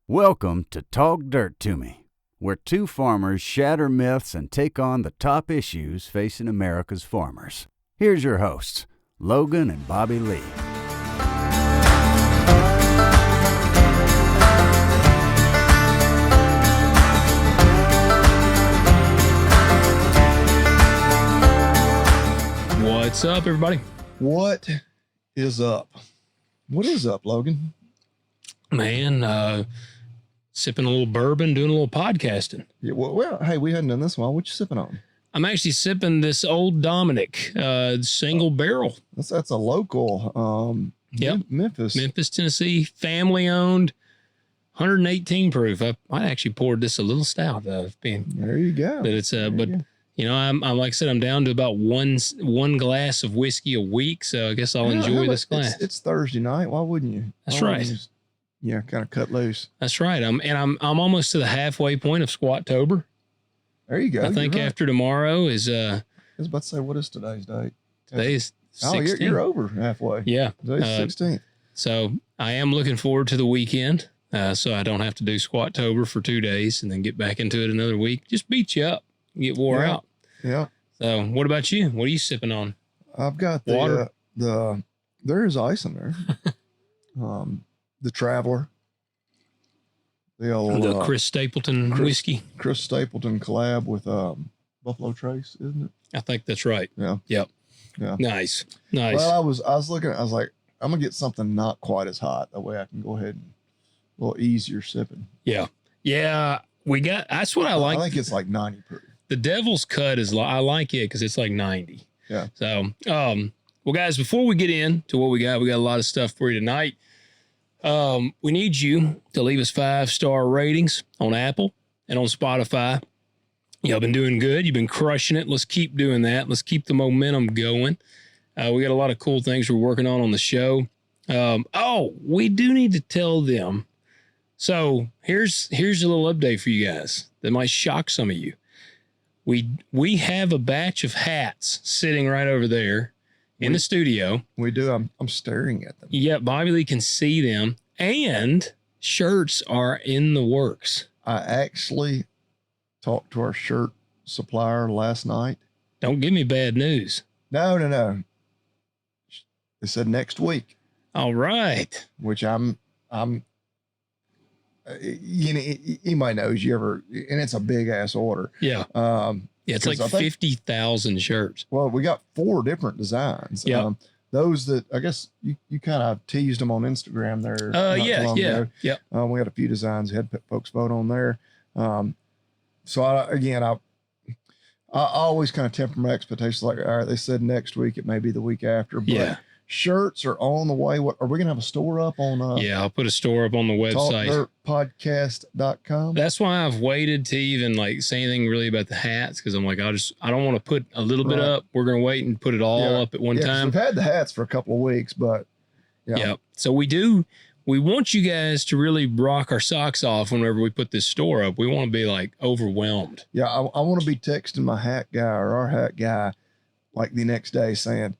Welcome to Talk Dirt to Me, where two farmers shatter myths and take on the top issues facing America's farmers. Here's your hosts, Logan and Bobby Lee. What's up, everybody? What is up? What is up, Logan? Man, sipping a little bourbon, doing a little podcasting. Yeah, well, hey, we hadn't done this in a while. What you sipping on? I'm actually sipping this Old Dominic single barrel. That's a local, Yep. Memphis, Tennessee, family owned, 118 proof. I actually poured this a little stout. There you go. But it's I'm like I said, I'm down to about one glass of whiskey a week, so I guess I'll enjoy this glass. It's Thursday night. Why wouldn't you? That's right. Kind of cut loose. That's right. I'm almost to the halfway point of Squattober. There you go. I think after tomorrow is I was about to say, what is today's date? Today's 16th. Oh, you're over halfway. Yeah. Today's 16th. So I am looking forward to the weekend, so I don't have to do Squattober for 2 days and then get back into it another week. Just beat you up, get wore out. Yeah. So what about you? What are you sipping on? I've got water. There is ice in there. The Traveler. The Chris Stapleton whiskey. Chris Stapleton collab with Buffalo Trace, isn't it? I think that's right. Yeah. Yep. Yeah. Nice. Well, I was looking. I was like, I'm gonna get something not quite as hot. That way, I can go ahead and a little easier sipping. Yeah. That's what I like. I think it's like 90 proof. The Devil's Cut I like it because it's like 90. Yeah. So, well, guys, before we get into what we got a lot of stuff for you tonight. We need you to leave us 5-star ratings on Apple and on Spotify. Y'all been doing good. You've been crushing it. Let's keep doing that. Let's keep the momentum going. We got a lot of cool things we're working on the show. We do need to tell them. So here's a little update for you guys that might shock some of you. We have a batch of hats sitting right over there in the studio. We do. I'm staring at them. Yeah, Bobby Lee can see them. And shirts are in the works. I actually talked to our shirt supplier last night. Don't give me bad news. No. They said next week. All right. Which I'm anybody knows and it's a big ass order. Yeah. It's like 50,000 shirts. Well, we got 4 different designs. Yeah. Those that I guess you kind of teased them on Instagram there. Yeah. We had a few designs, had folks vote on there. So I always kind of temper my expectations. Like, all right, they said next week, it may be the week after, but shirts are on the way. What are we gonna have a store up on? I'll put a store up on the website. Talkdirtpodcast.com. That's why I've waited to even say anything really about the hats, because I'm like, I don't want to put a little bit up. We're gonna wait and put it all up at one time. We've had the hats for a couple of weeks, but So we want you guys to really rock our socks off whenever we put this store up. We want to be overwhelmed. Yeah, I want to be texting my hat guy or our hat guy the next day saying,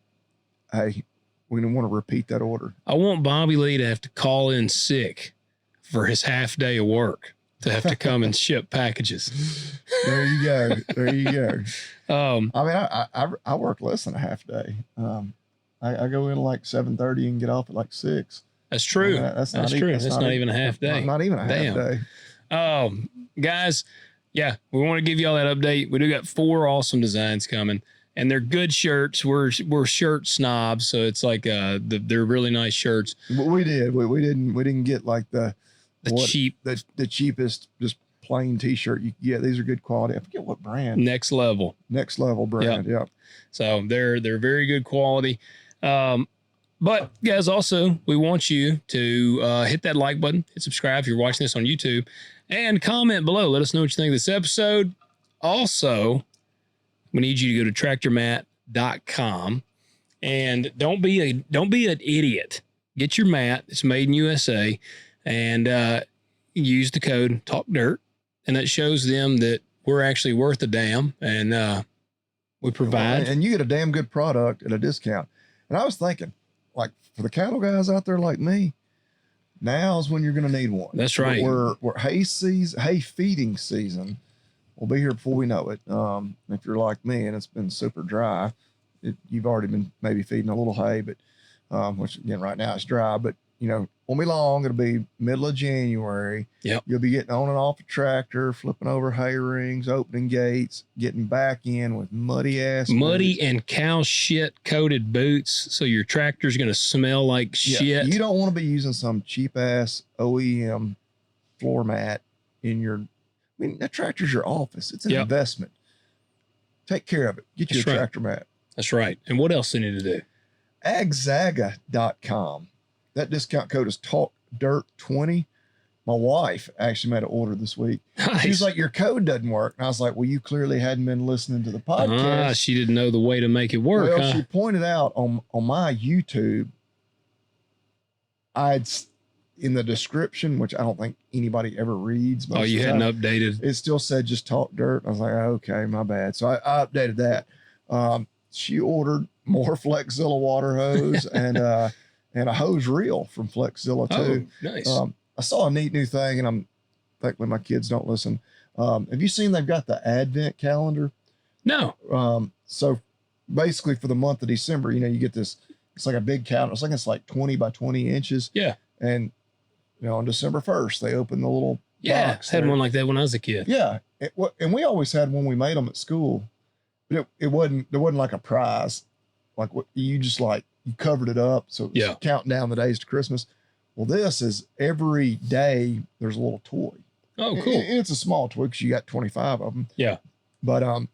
hey, we're going to want to repeat that order. I want Bobby Lee to have to call in sick for his half day of work to have to come and ship packages. There you go. I work less than a half day. I go in 7:30 and get off at 6. That's true. That's true. That's not even a half day. Not even a half day. Guys, we want to give you all that update. We do got 4 awesome designs coming. And they're good shirts. We're shirt snobs, so it's they're really nice shirts. We did. We didn't get the cheapest just plain T-shirt. These are good quality. I forget what brand. Next level brand. Yeah. So they're very good quality. But guys, also we want you to hit that like button, hit subscribe if you're watching this on YouTube, and comment below. Let us know what you think of this episode. Also, we need you to go to tractormat.com and don't be an idiot. Get your mat. It's made in USA, and use the code TALKDIRT, and that shows them that we're actually worth a damn, and we provide. And you get a damn good product at a discount. And I was thinking, for the cattle guys out there like me, now's when you're going to need one. That's right. We're hay feeding season will be here before we know it. If you're like me and it's been super dry, you've already been maybe feeding a little hay, but which again right now it's dry, but won't be long. It'll be middle of January. Yep. You'll be getting on and off a tractor, flipping over hay rings, opening gates, getting back in with muddy boots. And cow shit coated boots. So your tractor's going to smell like shit. You don't want to be using some cheap ass OEM floor mat in your, that tractor's your office. It's an investment. Take care of it. Get you a tractor mat. That's right. And what else do you need to do? Agzaga.com. That discount code is TalkDirt20. My wife actually made an order this week. Nice. She was like, your code doesn't work. And I was like, well, you clearly hadn't been listening to the podcast. She didn't know the way to make it work. Well, she pointed out on my YouTube, in the description, which I don't think anybody ever reads. Oh, you hadn't updated. It still said just Talk Dirt. I was like, okay, my bad. So I updated that. She ordered more Flexzilla water hose and a hose reel from Flexzilla too. Oh, nice. I saw a neat new thing, and I'm thankfully my kids don't listen. Have you seen they've got the Advent calendar? No. So basically for the month of December, you get this. It's like a big calendar. It's like 20 by 20 inches. Yeah. And on December 1st, they open the little box. Had one like that when I was a kid. Yeah, and we always had one. We made them at school, but there wasn't like a prize, like what you just like. You covered it up, so it's counting down the days to Christmas. Well, this is every day there's a little toy. Oh, cool. And it's a small toy because you got 25 of them. Yeah. But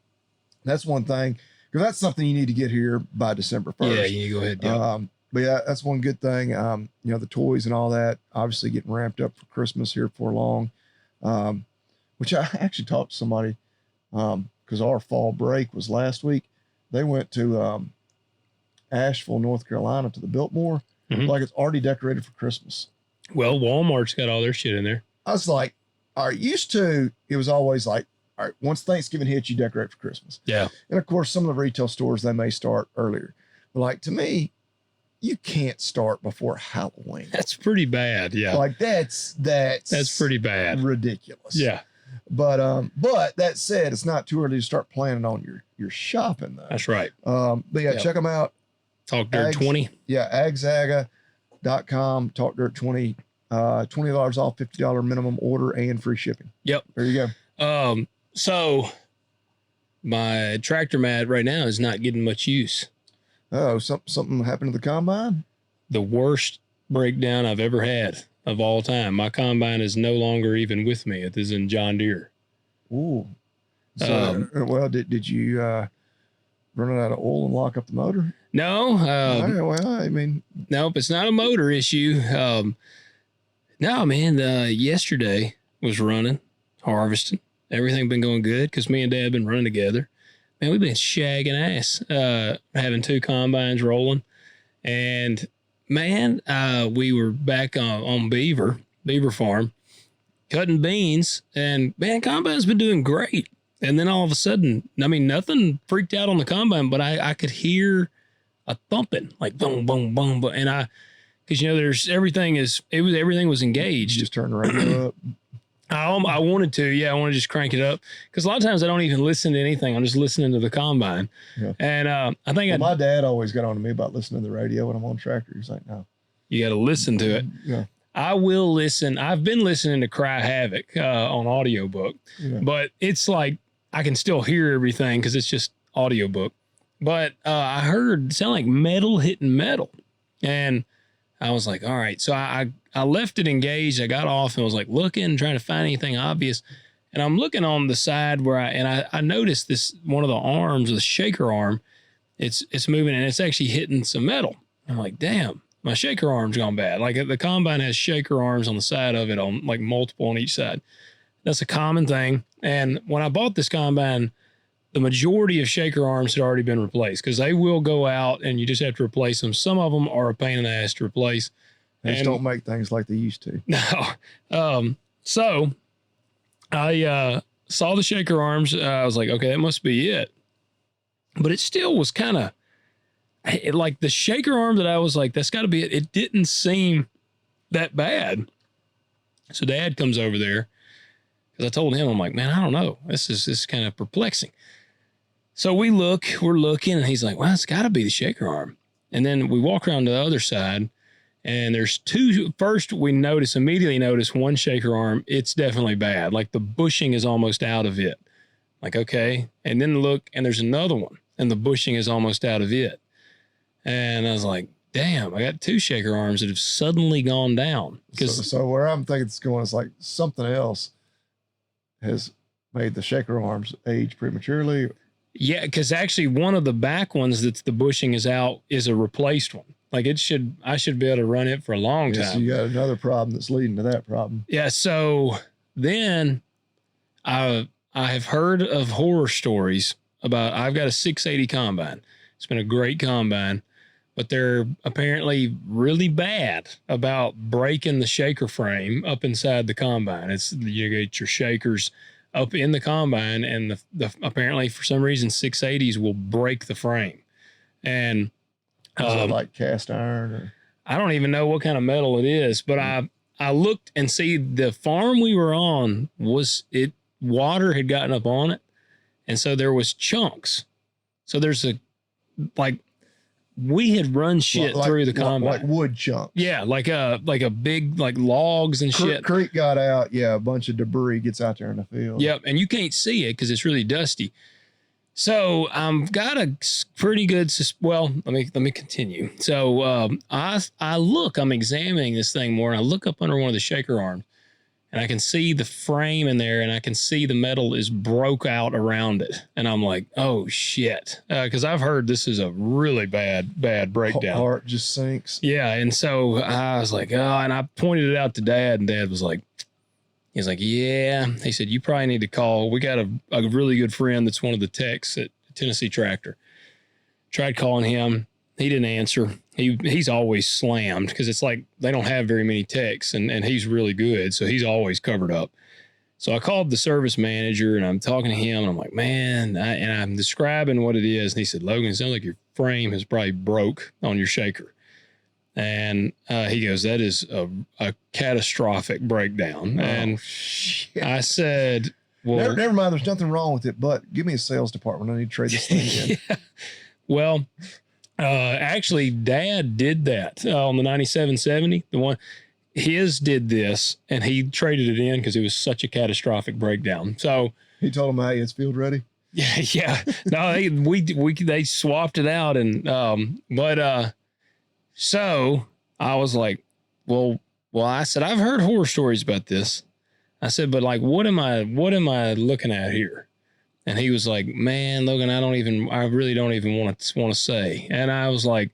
that's one thing, because that's something you need to get here by December 1st. Yeah, you go ahead. Yeah. But yeah, that's one good thing. The toys and all that, obviously getting ramped up for Christmas here before long. Which I actually talked to somebody, because our fall break was last week. They went to Asheville, North Carolina, to the Biltmore. Mm-hmm. Like it's already decorated for Christmas. Well, Walmart's got all their shit in there. I was like, all right, it was always like, all right, once Thanksgiving hits, you decorate for Christmas. Yeah. And of course, some of the retail stores, they may start earlier. But like, to me, you can't start before Halloween. That's pretty bad. Yeah. Like that's pretty bad. Ridiculous. Yeah. But that said, it's not too early to start planning on your shopping though. That's right. But yeah, check them out. Talk Dirt 20. Yeah, agzaga.com, Talk Dirt 20. $20 off, $50 minimum order, and free shipping. Yep. There you go. So my tractor mat right now is not getting much use. Oh, something happened to the combine? The worst breakdown I've ever had of all time. My combine is no longer even with me. It is in John Deere. Ooh. So, well, did you run it out of oil and lock up the motor? No. Nope, it's not a motor issue. No, man, yesterday was running, harvesting. Everything been going good because me and Dad been running together. Man, we've been shagging ass, having two combines rolling. And, man, we were back on Beaver Farm, cutting beans. And, man, combine's been doing great. And then all of a sudden, nothing freaked out on the combine, but I could hear a thumping, like boom, boom, boom. And because, everything was engaged. You just turn the radio up. I wanted to, I want to just crank it up. Because a lot of times I don't even listen to anything. I'm just listening to the combine. Yeah. And I think my dad always got on to me about listening to the radio when I'm on tractor. He's like, no. You got to listen to it. Yeah. I will listen. I've been listening to Cry Havoc on audiobook. Yeah. But it's like I can still hear everything because it's just audiobook. But I heard it sound like metal hitting metal. And I was like, all right. So I left it engaged. I got off and was like looking, trying to find anything obvious. And I'm looking on the side where I noticed this, one of the arms, the shaker arm, it's moving and it's actually hitting some metal. I'm like, damn, my shaker arm's gone bad. Like the combine has shaker arms on the side of it, on like multiple on each side. That's a common thing. And when I bought this combine, the majority of shaker arms had already been replaced because they will go out and you just have to replace them. Some of them are a pain in the ass to replace. They just don't make things like they used to. No. So I saw the shaker arms. I was like, okay, that must be it. But it still was kind of like the shaker arm that I was like, that's got to be it. It didn't seem that bad. So Dad comes over there because I told him, I'm like, man, I don't know. This is kind of perplexing. So we're looking, and he's like, well, it's got to be the shaker arm. And then we walk around to the other side, and there's two. First, we immediately notice one shaker arm. It's definitely bad. Like the bushing is almost out of it. Like, okay. And then look, and there's another one, and the bushing is almost out of it. And I was like, damn, I got two shaker arms that have suddenly gone down. So where I'm thinking it's going is like something else has made the shaker arms age prematurely. Yeah, because actually one of the back ones that's the bushing is out is a replaced one. Like I should be able to run it for a long time. So you got another problem that's leading to that problem. Yeah. So then I have heard of horror stories about, I've got a 680 combine. It's been a great combine, but they're apparently really bad about breaking the shaker frame up inside the combine. You get your shakers up in the combine, and the apparently for some reason 680s will break the frame. And is it like cast iron? Or? I don't even know what kind of metal it is, but I looked and see the farm we were on water had gotten up on it. And so there was chunks. So there's we had run shit through the combine. Like wood chunks. Yeah. Like a big, like logs and shit. Creek got out. Yeah. A bunch of debris gets out there in the field. Yep. And you can't see it because it's really dusty. So I've got a pretty good, let me continue. So I'm examining this thing more, and I look up under one of the shaker arms, and I can see the frame in there, and I can see the metal is broke out around it. And I'm like, oh shit. Cause I've heard this is a really bad breakdown. Heart just sinks. Yeah. And so I was like, oh, and I pointed it out to Dad, and Dad was like, he's like, yeah. He said, you probably need to call. We got a really good friend that's one of the techs at Tennessee Tractor. Tried calling him. He didn't answer. He's always slammed because it's like they don't have very many techs, and he's really good. So he's always covered up. So I called the service manager, and I'm talking to him, and I'm like, man, and I'm describing what it is. And he said, Logan, it sounds like your frame has probably broke on your shaker. And he goes, that is a catastrophic breakdown. And shit. I said, well, never mind. There's nothing wrong with it, but give me a sales department. I need to trade this thing in. Yeah. Well, actually, Dad did that on the 9770. The one, his did this, and he traded it in because it was such a catastrophic breakdown. So he told him, hey, it's field ready. Yeah. No, they swapped it out, and so I was like, well, I said, I've heard horror stories about this. I said, but like, what am I looking at here? And he was like, man, Logan, I really don't even want to say. And I was like,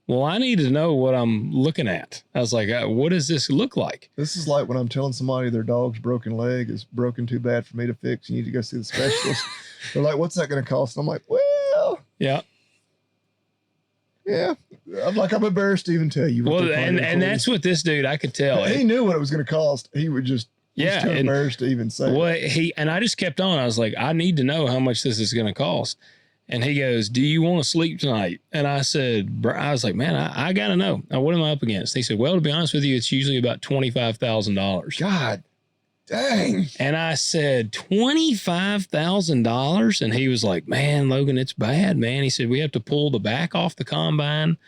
well, I need to know what I'm looking at. I was like, what does this look like? This is like when I'm telling somebody their dog's broken leg is broken too bad for me to fix. You need to go see the specialist. They're like, what's that going to cost? And I'm like, well, yeah. I'm embarrassed to even tell you. Well, and that's what this dude, I could tell. He knew what it was going to cost. He would just, too embarrassed to even say. Well, I just kept on. I was like, I need to know how much this is going to cost. And he goes, do you want to sleep tonight? And I said, I was like, man, I got to know. Now, what am I up against? He said, well, to be honest with you, it's usually about $25,000. God dang. And I said, $25,000? And he was like, man, Logan, it's bad, man. He said, we have to pull the back off the combine.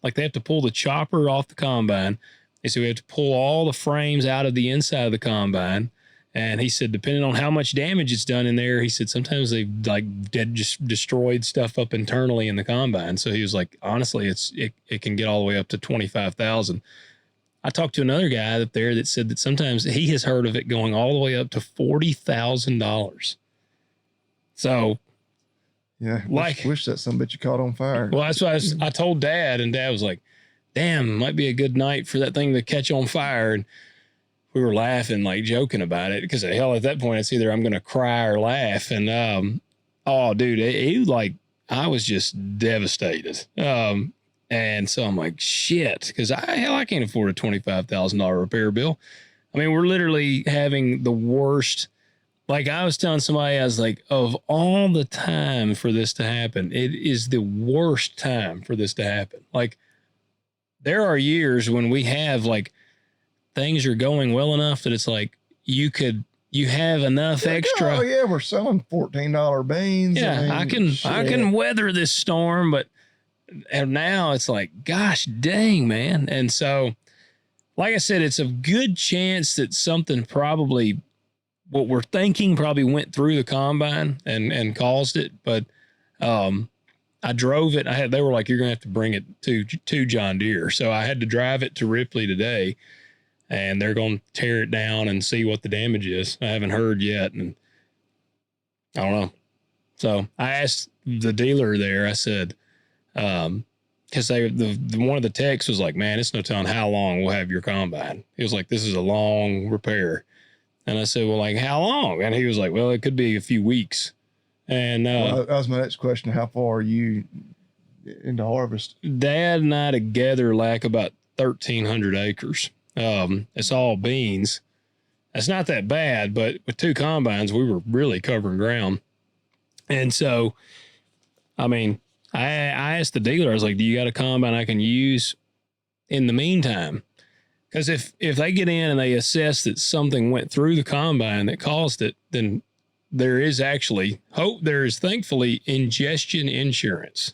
Like they have to pull the chopper off the combine. He said, we have to pull all the frames out of the inside of the combine. And he said, depending on how much damage it's done in there, he said, sometimes they've just destroyed stuff up internally in the combine. So he was like, honestly, it can get all the way up to 25,000. I talked to another guy up there that said that sometimes he has heard of it going all the way up to $40,000. So, yeah, wish that some bitch you caught on fire. Well, that's why I told Dad, and Dad was like, damn, might be a good night for that thing to catch on fire. And we were laughing, like joking about it, because hell, at that point, it's either I'm going to cry or laugh. And, oh, dude, I was just devastated. And so I'm like, shit, because I can't afford a $25,000 repair bill. I mean, we're literally having the worst. Like I was telling somebody, I was like, of all the time for this to happen, it is the worst time for this to happen. Like there are years when we have like things are going well enough that it's like you have enough extra. Oh yeah, we're selling $14 beans. Yeah, I can weather this storm, but now it's like, gosh dang, man. And so, like I said, it's a good chance that something probably, what we're thinking probably went through the combine and caused it. But I drove it. They were like, you're going to have to bring it to John Deere. So I had to drive it to Ripley today, and they're going to tear it down and see what the damage is. I haven't heard yet. And I don't know. So I asked the dealer there, I said, because one of the techs was like, man, it's no telling how long we'll have your combine. He was like, this is a long repair. And I said, well, like how long? And he was like, well, it could be a few weeks. And that was my next question. How far are you into harvest? Dad and I together lack about 1,300 acres. It's all beans. That's not that bad, but with 2 combines, we were really covering ground. And so, I mean, I asked the dealer, I was like, do you got a combine I can use in the meantime? Because if they get in and they assess that something went through the combine that caused it, then there is thankfully ingestion insurance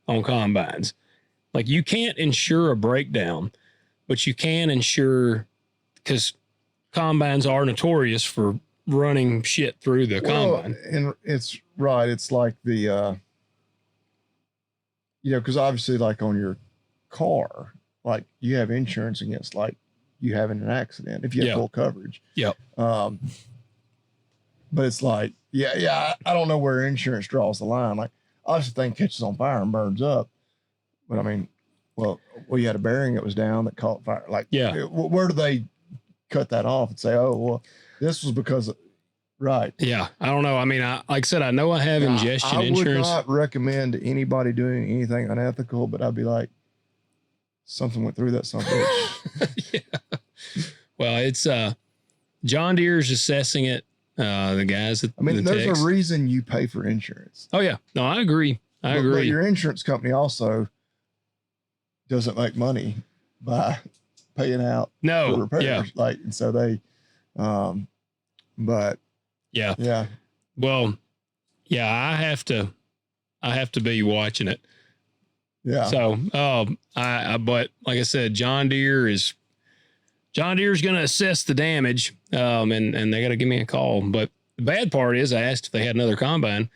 on combines. Like you can't insure a breakdown, but you can insure, because combines are notorious for running shit through the combine. And it's right. It's like the, because obviously like on your car, like you have insurance against like you having an accident if you have full coverage. Yep. But it's like, I don't know where insurance draws the line. Like, obviously, the thing catches on fire and burns up. But I mean, well, you had a bearing that was down that caught fire. Like, where do they cut that off and say, oh, well, this was because of, right? Yeah, I don't know. I mean, like I said, I know I have ingestion insurance. I would not recommend anybody doing anything unethical, but I'd be like, something went through that son of a bitch. Yeah. Well, it's John Deere's assessing it. The guys that there's a reason you pay for insurance. Oh yeah, no, I agree. I agree. But your insurance company also doesn't make money by paying out for repairs. Yeah. Like, and so they, but yeah. Well, yeah, I have to be watching it. Yeah. So, but like I said, John Deere's going to assess the damage, and they got to give me a call. But the bad part is I asked if they had another combine.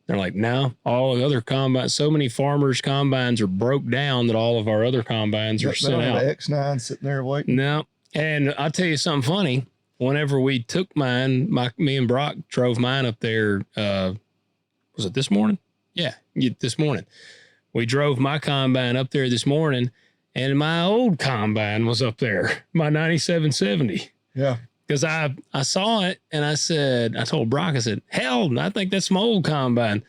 They're like, no, all the other combines, so many farmers' combines are broke down that all of our other combines are sent out. The X9 sitting there waiting. No. And I'll tell you something funny. Whenever we took mine, me and Brock drove mine up there. Was it this morning? Yeah, this morning. We drove my combine up there this morning. And my old combine was up there, my 9770. Yeah. Because I saw it and I told Brock, I said, hell, I think that's my old combine.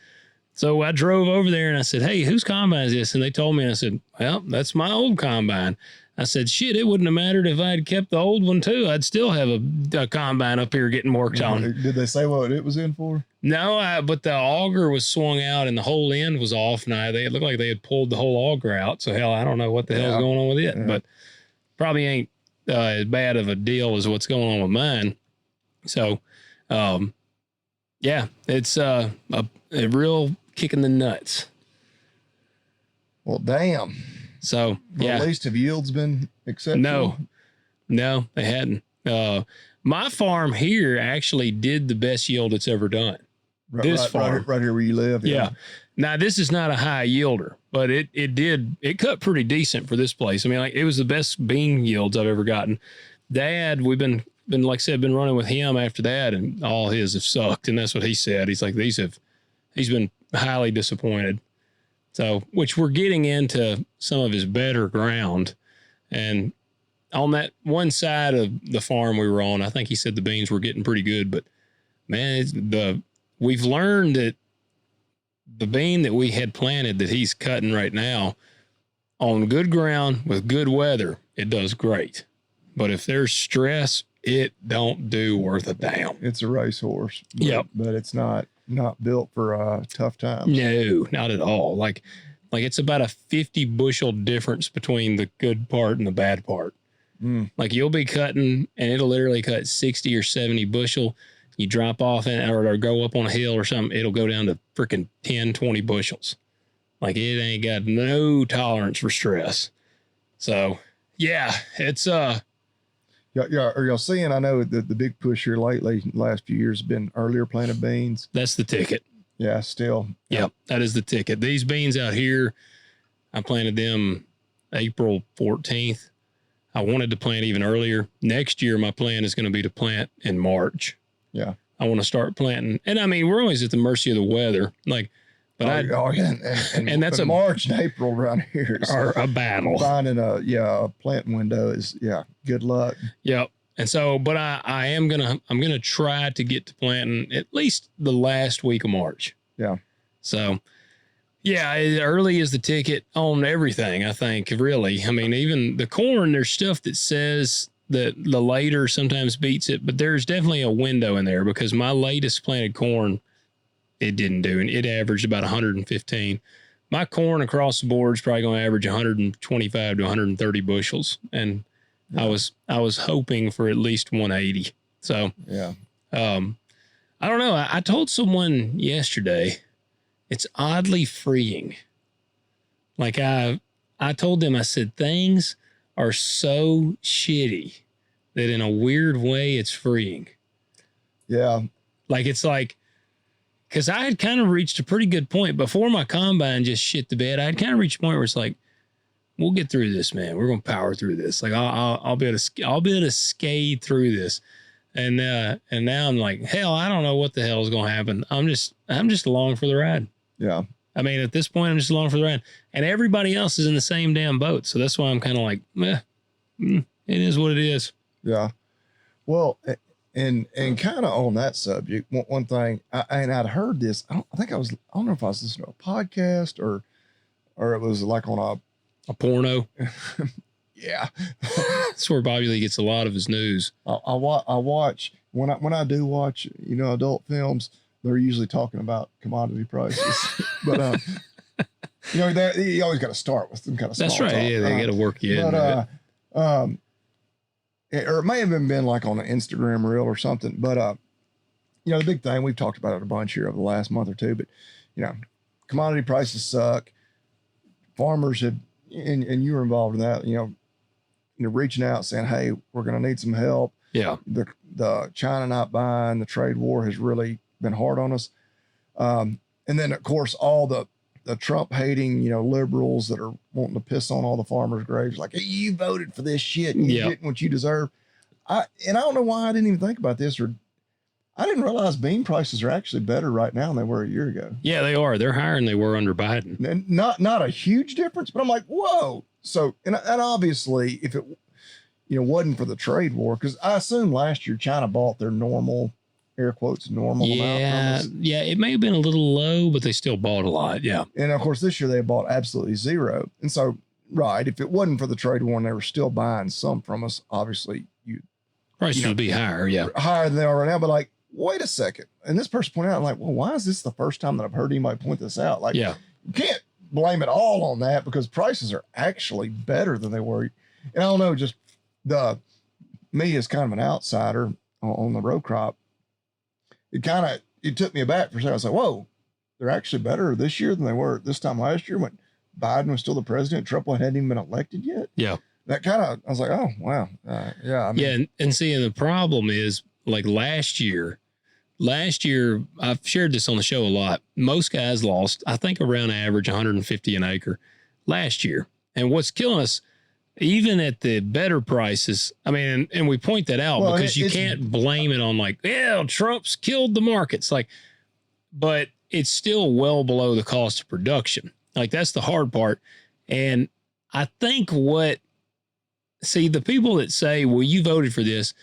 So I drove over there and I said, hey, whose combine is this? And they told me, and I said, well, that's my old combine. I said, shit, it wouldn't have mattered if I had kept the old one too. I'd still have a combine up here getting worked on. Did they say what it was in for? No, but the auger was swung out and the whole end was off. Now it looked like they had pulled the whole auger out. So hell, I don't know what the hell's going on with it, but probably ain't as bad of a deal as what's going on with mine. So, it's a real kick in the nuts. Well, damn. So at least have yields been acceptable? No, they hadn't. My farm here actually did the best yield it's ever done. Right here where you live. Yeah. Now this is not a high yielder, but it cut pretty decent for this place. I mean, like it was the best bean yields I've ever gotten. Dad, we've been like I said, been running with him after that, and all his have sucked, and that's what he said. He's like he's been highly disappointed. So, which we're getting into some of his better ground. And on that one side of the farm we were on, I think he said the beans were getting pretty good. But, man, we've learned that the bean that we had planted that he's cutting right now, on good ground with good weather, it does great. But if there's stress, it don't do worth a damn. It's a racehorse. Yep. But it's not built for tough times. No, not at all. Like it's about a 50 bushel difference between the good part and the bad part. Like you'll be cutting and it'll literally cut 60 or 70 bushel. You drop off or go up on a hill or something, it'll go down to freaking 10, 20 bushels. Like it ain't got no tolerance for stress. So yeah, it's Yeah, are y'all seeing? I know the big push here lately, last few years, has been earlier planted beans. that's the ticket. Yeah, still. Yep, that is the ticket. These beans out here, I planted them April 14th. I wanted to plant even earlier. Next year, my plan is going to be to plant in March. Yeah. I want to start planting. And I mean, we're always at the mercy of the weather. Like, but and that's March and April around here are a battle. Finding a planting window is good luck. Yep. And so, but I'm gonna try to get to planting at least the last week of March. Yeah. So, yeah, early is the ticket on everything. I think really. I mean, even the corn. There's stuff that says that the later sometimes beats it, but there's definitely a window in there because my latest planted corn, it didn't do, and it averaged about 115. My corn across the board is probably going to average 125 to 130 bushels, and I was hoping for at least 180. So yeah, I don't know. I told someone yesterday, it's oddly freeing. Like I told them, I said things are so shitty that in a weird way it's freeing. Yeah, like it's like. Because I had kind of reached a pretty good point before my combine just shit the bed. I had kind of reached a point where it's like, we'll get through this, man. We're gonna power through this. Like I'll be able to skate through this. And now I'm like, hell, I don't know what the hell is gonna happen. I'm just along for the ride. Yeah. I mean, at this point, I'm just along for the ride, and everybody else is in the same damn boat. So that's why I'm kind of like, it is what it is. Yeah. Well. And kind of on that subject, one thing, and I'd heard this. I don't know if I was listening to a podcast or it was like on a porno. Yeah, that's where Bobby Lee gets a lot of his news. I watch when I do watch adult films. They're usually talking about commodity prices, but you always got to start with some kind of small that's right. talk. Yeah, they got to work you in. But or it may have been like on an Instagram reel or something, but the big thing, we've talked about it a bunch here over the last month or two, but commodity prices suck. Farmers have, and you were involved in that, reaching out saying, hey, we're going to need some help. Yeah. The China not buying, the trade war has really been hard on us. And then of course, all the Trump hating, liberals that are wanting to piss on all the farmers' graves, like, hey, you voted for this shit and you're getting what you deserve. I don't know why I didn't even think about this, or I didn't realize bean prices are actually better right now than they were a year ago. Yeah, they are. They're higher than they were under Biden. And not a huge difference, but I'm like, whoa. So, and obviously if it, wasn't for the trade war, because I assume last year China bought their normal, air quotes, normal amount from us. Yeah, it may have been a little low, but they still bought a lot. Yeah. And of course, this year they bought absolutely zero. And so, right, if it wasn't for the trade war and they were still buying some from us, obviously prices would be higher. Yeah. Higher than they are right now. But like, wait a second. And this person pointed out, I'm like, well, why is this the first time that I've heard anybody point this out? Like, you can't blame it all on that because prices are actually better than they were. And I don't know, just me as kind of an outsider on the row crop, it took me aback for a second. I was like, whoa, they're actually better this year than they were this time last year when Biden was still the president. Trump hadn't even been elected yet. Yeah. That I was like, oh, wow. Yeah. I mean, and seeing the problem is like last year, I've shared this on the show a lot. Most guys lost, I think, around average 150 an acre last year. And what's killing us, even at the better prices, I mean, and we point that out because you can't blame it on like, Trump's killed the markets. Like, but it's still well below the cost of production. Like, that's the hard part. And I think the people that say, well, you voted for this,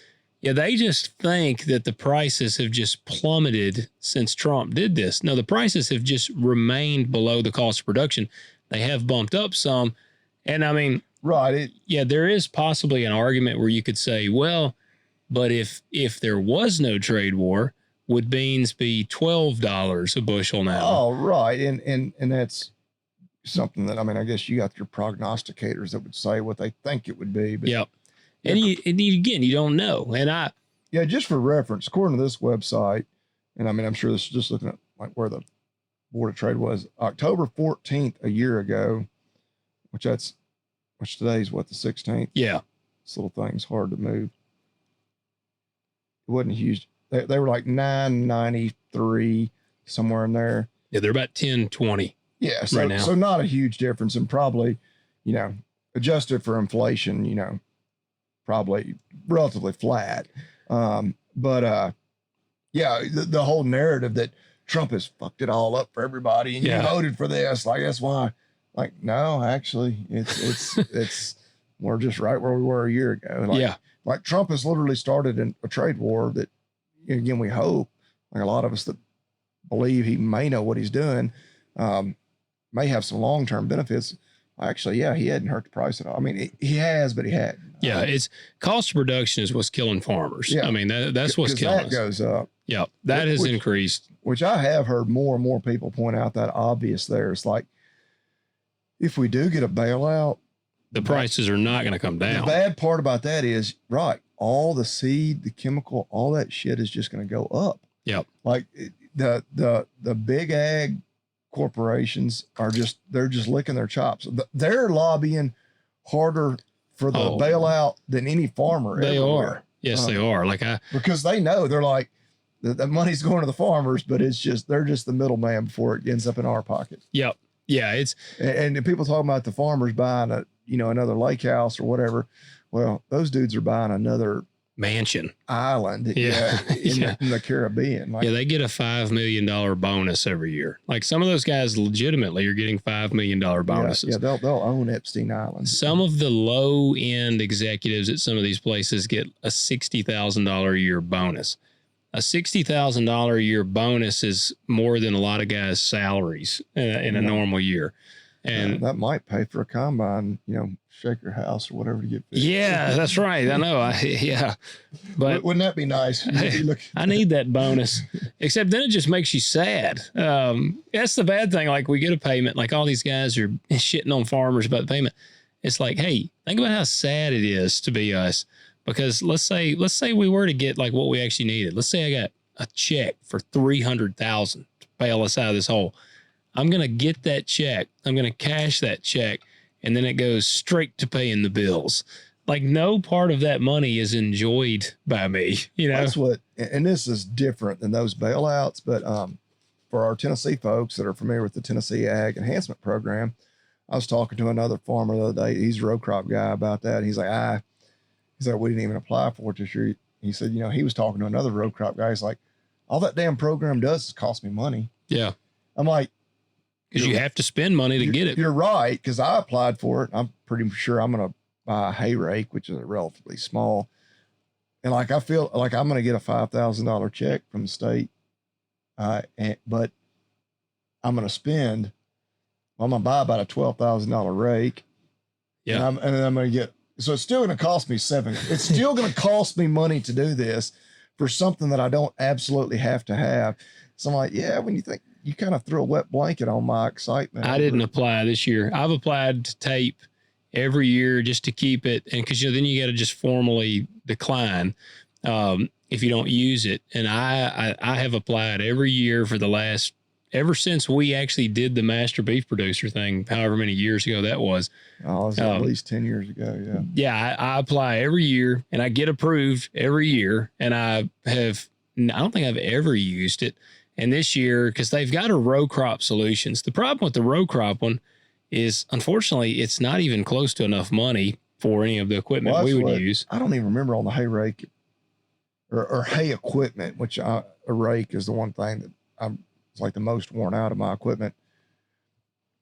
they just think that the prices have just plummeted since Trump did this. No, the prices have just remained below the cost of production. They have bumped up some. And I mean, right. There is possibly an argument where you could say, well, but if there was no trade war, would beans be $12 a bushel now? Oh, right. And that's something that, I mean, I guess you got your prognosticators that would say what they think it would be. But Yep. And again, you don't know. And just for reference, according to this website, and I mean, I'm sure this is just looking at like where the Board of Trade was, October 14th a year ago, which today's what, the 16th? Yeah. This little thing's hard to move. It wasn't huge. They were like 993, somewhere in there. Yeah, they're about 1020. Yeah, right now. So not a huge difference, and probably, adjusted for inflation, probably relatively flat. The whole narrative that Trump has fucked it all up for everybody, and you voted for this, like that's why. Like, no, actually, it's we're just right where we were a year ago. Like Trump has literally started a trade war that, again, we hope, like a lot of us that believe he may know what he's doing, may have some long-term benefits. Actually, he hadn't hurt the price at all. I mean, he has, but he hadn't. Yeah, it's cost of production is what's killing farmers. Yeah. I mean, that's what's killing us. That goes up. Yeah, that has increased. Which I have heard more and more people point out that obvious there. It's like, if we do get a bailout, the prices are not going to come down. The bad part about that is, all the seed, the chemical, all that shit is just going to go up. Yep. Like the big ag corporations they're just licking their chops. They're lobbying harder for the bailout than any farmer. They are. Yes, they are. Because they know, they're like, the money's going to the farmers, but they're just the middleman before it ends up in our pocket. Yep. Yeah, and people talking about the farmers buying another lake house or whatever. Well, those dudes are buying another mansion island. In the Caribbean. They get a $5 million bonus every year. Like some of those guys legitimately are getting $5 million bonuses. Yeah, they'll own Epstein Island. Some of the low end executives at some of these places get a $60,000 a year bonus. A $60,000 a year bonus is more than a lot of guys' salaries in a normal year. And that might pay for a combine, shaker house or whatever to get fixed. Yeah, that's right. I know. But wouldn't that be nice? I need that bonus. Except then it just makes you sad. That's the bad thing. Like we get a payment, like all these guys are shitting on farmers about the payment. It's like, hey, think about how sad it is to be us. Because let's say we were to get like what we actually needed. Let's say I got a check for $300,000 to bail us out of this hole. I'm going to get that check. I'm going to cash that check. And then it goes straight to paying the bills. Like no part of that money is enjoyed by me. That's what, and this is different than those bailouts. But for our Tennessee folks that are familiar with the Tennessee Ag Enhancement Program, I was talking to another farmer the other day. He's a row crop guy about that. He's like, we didn't even apply for it this year. He said, he was talking to another row crop guy. He's like, all that damn program does is cost me money. Yeah. I'm like, because you have to spend money to get it. You're right. Because I applied for it. I'm pretty sure I'm going to buy a hay rake, which is relatively small. And like, I feel like I'm going to get a $5,000 check from the state. But I'm going to spend, I'm going to buy about a $12,000 rake. Yeah. And then I'm going to get, so it's still going to cost me it's still going to cost me money to do this for something that I don't absolutely have to have. So I'm like, when you think, you kind of threw a wet blanket on my excitement. I didn't apply this year. I've applied to tape every year just to keep it. And cause then you got to just formally decline if you don't use it. And I have applied every year for ever since we actually did the master beef producer thing, however many years ago that was. Oh, it was at least 10 years ago. Yeah. Yeah. I apply every year and I get approved every year. And I don't think I've ever used it. And this year, because they've got a row crop solutions. The problem with the row crop one is, unfortunately, it's not even close to enough money for any of the equipment we would use. I don't even remember on the hay rake or hay equipment, which a rake is the one thing that it's like the most worn out of my equipment.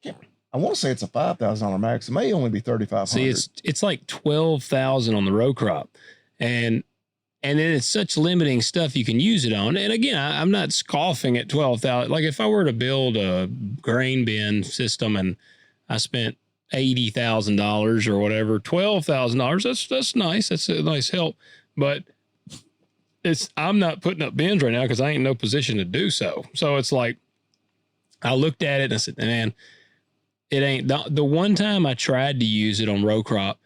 I want to say it's a $5,000 max. It may only be $3,500. See, it's like $12,000 on the row crop, and then it's such limiting stuff you can use it on. And again, I'm not scoffing at $12,000. Like if I were to build a grain bin system and I spent $80,000 or whatever, $12,000, that's nice. That's a nice help. But I'm not putting up bins right now because I ain't in no position to do so. So it's like, I looked at it and I said, man, it ain't the one time I tried to use it on row crop.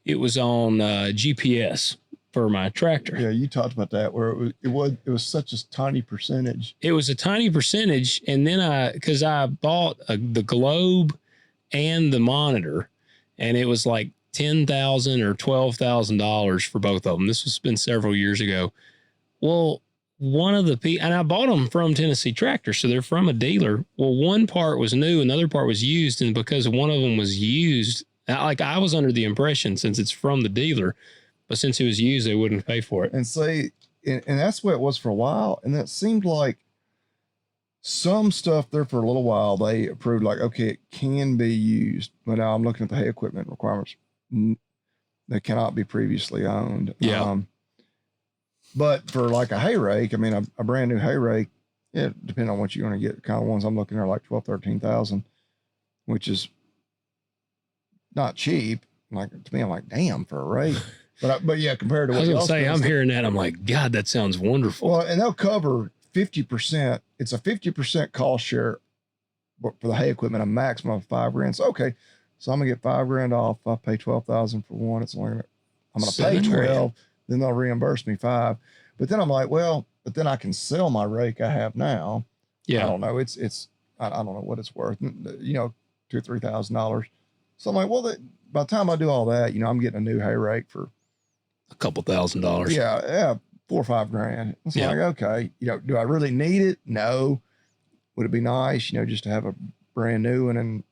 it was on GPS for my tractor. Yeah, you talked about that where it was such a tiny percentage. It was a tiny percentage, and then because I bought the globe and the monitor, and it was like $10,000 or $12,000 for both of them. This has been several years ago. Well, one of the and I bought them from Tennessee Tractor, so they're from a dealer. Well, one part was new, another part was used, and because one of them was used, like I was under the impression since it's from the dealer, but since it was used, they wouldn't pay for it. And see, and that's the way it was for a while, and it seemed like some stuff there for a little while they approved, like, okay, it can be used, but now I'm looking at the hay equipment requirements. They cannot be previously owned. Yeah. But for like a hay rake, I mean, a brand new hay rake, depending on what you're going to get, the kind of ones I'm looking at are like 12, 13,000, which is not cheap. Like, to me, I'm like, damn, for a rake. But yeah, compared to what I was going to say, does, I'm hearing that. I'm like, God, that sounds wonderful. Well, and they'll cover 50%. It's a 50% cost share, but for the hay equipment, a maximum of $5,000. So, okay. So I'm gonna get $5,000 off. I pay 12,000 for one. It's only I'm gonna pay 12. Then they'll reimburse me 5. But then I'm like, well, but then I can sell my rake I have now. Yeah. I don't know. I don't know what it's worth. You know, $2,000 or $3,000. So I'm like, well, by the time I do all that, you know, I'm getting a new hay rake for a couple $1,000. Yeah, $4,000 or $5,000. It's like, okay, you know, do I really need it? No. Would it be nice, you know, just to have a brand new one and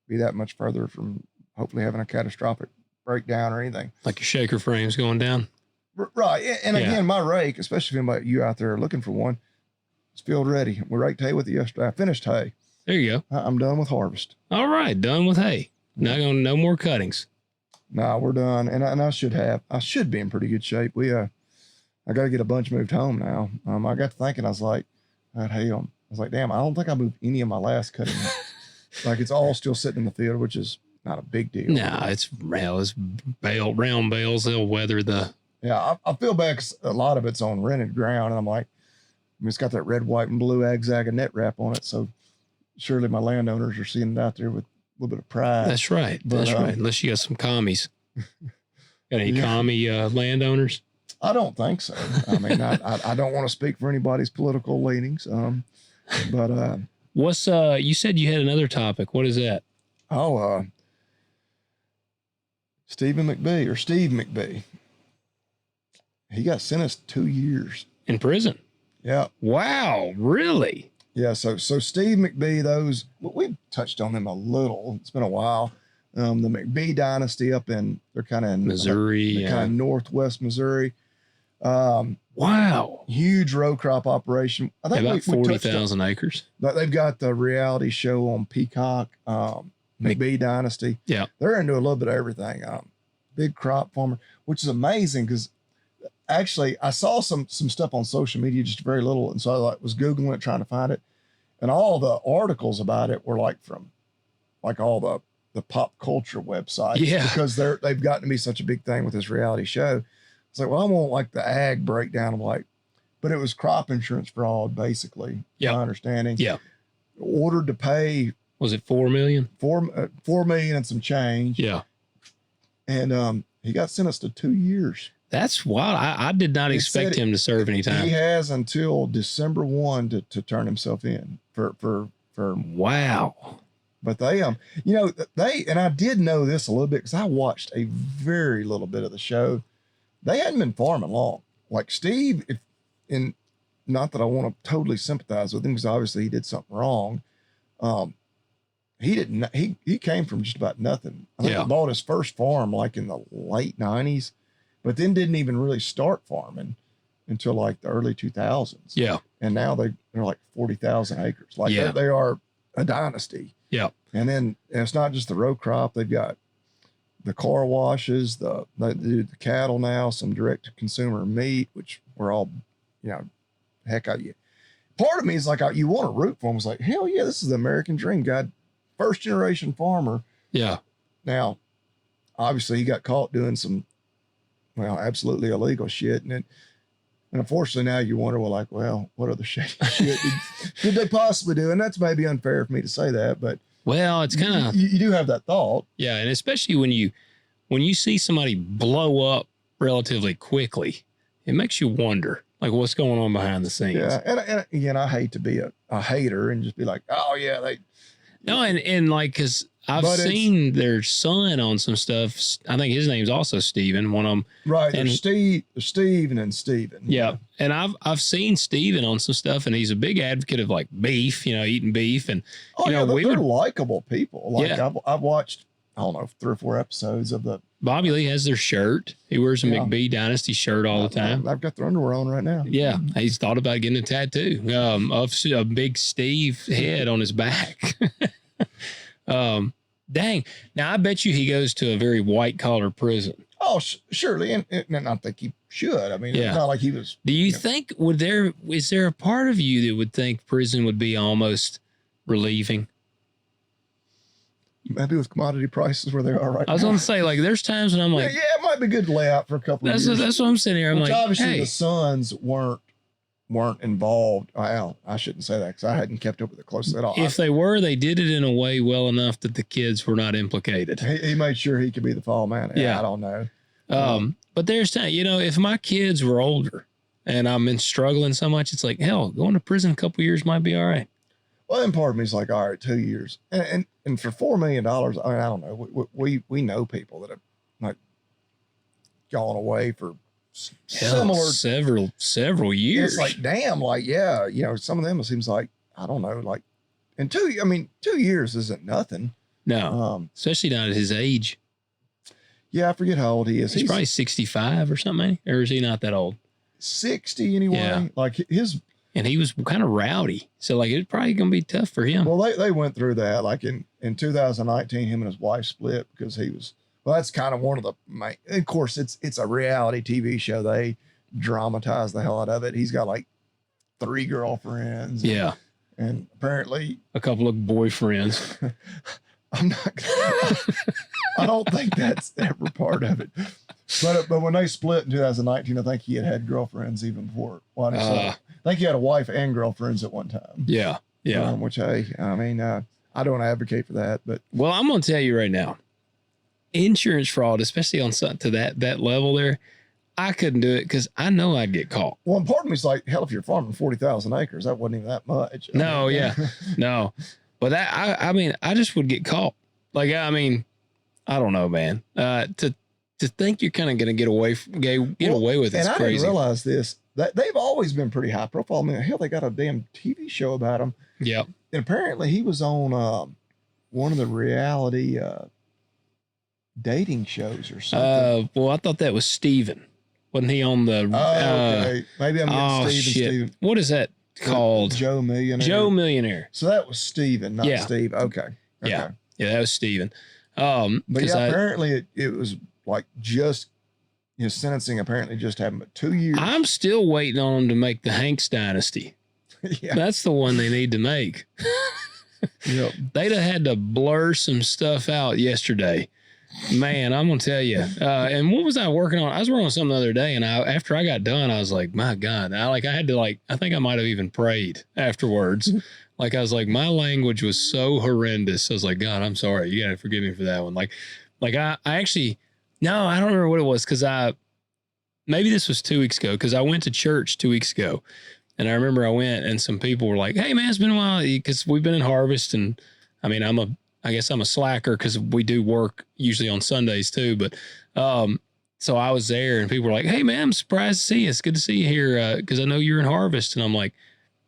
be that much further from hopefully having a catastrophic breakdown or anything? Like your shaker frame's going down. Right. And again, my rake, especially if anybody you out there are looking for one, it's field ready. We raked hay with it yesterday. I finished hay. There you go. I'm done with harvest. All right. Done with hay. No more cuttings. No, we're done. And I should be in pretty good shape. I got to get a bunch moved home now. I got to thinking, I was like, I was like, damn, I don't think I moved any of my last cutting. Like, it's all still sitting in the field, which is not a big deal. No, it's round bales. They'll weather the. Yeah, I feel bad 'cause a lot of it's on rented ground, and I'm like, it's got that red, white, and blue Ag-Zag and net wrap on it, so surely my landowners are seeing it out there with a little bit of pride. That's right. That's right. Unless you got some commies. Got any commie landowners? I don't think so. I mean, I don't want to speak for anybody's political leanings, but what's you said you had another topic. What is that? Steve McBee. He got sentenced 2 years in prison. Yeah. Wow. Really? Yeah. So Steve McBee, we've touched on them a little. It's been a while. The McBee dynasty they're kind of in Missouri, kind of northwest Missouri. Wow. Huge row crop operation. I think about 40,000 acres. They've got the reality show on Peacock, McBee Dynasty. Yeah. They're into a little bit of everything. Big crop farmer, which is amazing because actually I saw some stuff on social media, just very little. And so I was Googling it, trying to find it. And all the articles about it were like from like all the pop culture websites. Yeah. Because they've gotten to be such a big thing with this reality show. It's like, well, I want like the ag breakdown of like, but it was crop insurance fraud, basically. Yeah. My understanding. Yeah. Ordered to pay. Was it 4 million? 4 million and some change. Yeah. And he got sentenced to 2 years. That's wild. I did not expect him to serve any time. He has until December 1 to turn himself in for wow. But they you know, and I did know this a little bit because I watched a very little bit of the show. They hadn't been farming long. Like Steve, not that I want to totally sympathize with him because obviously he did something wrong. He came from just about nothing. I think he bought his first farm like in the late 90s, but then didn't even really start farming until like the early 2000s. Yeah. And now they're like 40,000 acres. Like they are a dynasty. Yeah. And then it's not just the row crop. They've got the car washes, they do the cattle now, some direct to consumer meat, which we're all, you know, heck, part of me is like, you want to root for them. It's like, hell yeah, this is the American dream. God, first generation farmer. Yeah. Now, obviously he got caught doing some, absolutely illegal shit. And unfortunately now you wonder, what other shady shit did they possibly do? And that's maybe unfair for me to say that, but well, it's kind of, you do have that thought. Yeah. And especially when you when you see somebody blow up relatively quickly, it makes you wonder, like, what's going on behind the scenes. Yeah, and again, I hate to be a hater and just be like, oh yeah, they. No, and like, because I've seen their son on some stuff. I think his name's also Steven, one of them. Right, and Steve and then Steven. Yeah, and I've seen Steven on some stuff, and he's a big advocate of like beef, eating beef, and they're likable people. Like I've watched, I don't know, 3 or 4 episodes of the. Bobby Lee has their shirt. He wears a McBee Dynasty shirt all the time. I've got their underwear on right now. Yeah, he's thought about getting a tattoo of a big Steve head on his back. Dang. Now, I bet you he goes to a very white-collar prison. Oh, surely. And I think he should. I mean, it's not like he was. Do you think, is there a part of you that would think prison would be almost relieving? Maybe with commodity prices where they are right now. I was going to say, like, there's times when I'm like. Yeah, it might be good to lay out for a couple of years. That's what I'm sitting here. I'm like, obviously the sons weren't involved. Well, I shouldn't say that because I hadn't kept up with it closely at all. If they were, they did it in a way well enough that the kids were not implicated. He made sure he could be the fall man. Yeah, I don't know. But there's time, if my kids were older and I'm been struggling so much, it's like, hell, going to prison a couple years might be all right. Well, and part of me is like, all right, 2 years. And for $4 million, I mean, I don't know. We know people that have like gone away for several years. It's like, damn, like, yeah, some of them, it seems like, I don't know, like, and 2 years isn't nothing. No, especially not at his age. Yeah, I forget how old he is. He's probably 65 or something, or is he not that old? 60 anyway. Yeah. Like and he was kind of rowdy. So like, it's probably going to be tough for him. Well, they went through that. Like in 2019, him and his wife split because he was, well, that's kind of one of the main, of course, it's a reality TV show. They dramatize the hell out of it. He's got like 3 girlfriends. Yeah. And apparently a couple of boyfriends. I don't think that's ever part of it. But when they split in 2019, I think he had girlfriends even before. I think he had a wife and girlfriends at one time. Yeah. Yeah. Which, hey, I mean, I don't advocate for that, but. Well, I'm going to tell you right now, insurance fraud, especially on something to that level there, I couldn't do it because I know I'd get caught. Well, and part of me is like, hell, if you're farming 40,000 acres, that wasn't even that much. No. But I mean, I just would get caught. Like, I mean, I don't know, man. To think you're kind of going to get away with it's crazy. I didn't realize this. That they've always been pretty high profile. I mean, hell, they got a damn TV show about him. Yeah. And apparently he was on one of the reality dating shows or something. Well, I thought that was Steven. Wasn't he on the... okay. Maybe I'm getting Steven. What is that called? Joe Millionaire. Joe Millionaire. So that was Steven, not Steve. Okay. Yeah, that was Steven. But yeah, apparently it was like just his sentencing apparently just happened, but 2 years. I'm still waiting on him to make the Hanks Dynasty. Yeah. That's the one they need to make. Yep. They'd have had to blur some stuff out yesterday. Man, I'm going to tell you. And what was I working on? I was working on something the other day, and after I got done, I was like, my God. I had to I think I might have even prayed afterwards. Like, I was like, my language was so horrendous. I was like, God, I'm sorry. You got to forgive me for that one. I actually, no, I don't remember what it was because maybe this was 2 weeks ago because I went to church 2 weeks ago. And I remember I went and some people were like, hey, man, it's been a while because we've been in harvest. And I mean, I guess I'm a slacker because we do work usually on Sundays too. But so I was there and people were like, hey, man, I'm surprised to see you. It's good to see you here because I know you're in harvest. And I'm like,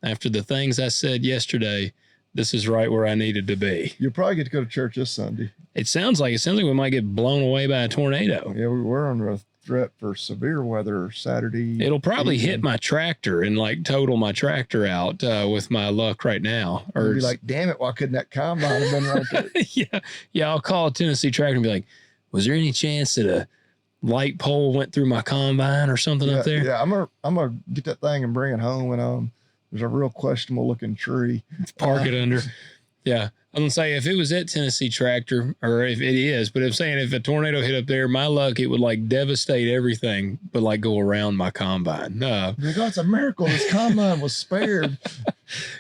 after the things I said yesterday, this is right where I needed to be. You'll probably get to go to church this Sunday. It sounds like we might get blown away by a tornado. Yeah, we were under a threat for severe weather Saturday. It'll probably hit my tractor and total my tractor out with my luck right now. Or you'll be like, damn it, why couldn't that combine have been right there? Yeah. I'll call a Tennessee tractor and be like, was there any chance that a light pole went through my combine or something up there? Yeah, I'm gonna get that thing and bring it home and there's a real questionable looking tree. Park it under. Yeah. I'm going to say if it was at Tennessee Tractor, or if it is, but I'm saying if a tornado hit up there, my luck, it would devastate everything, but go around my combine. It's a miracle this combine was spared.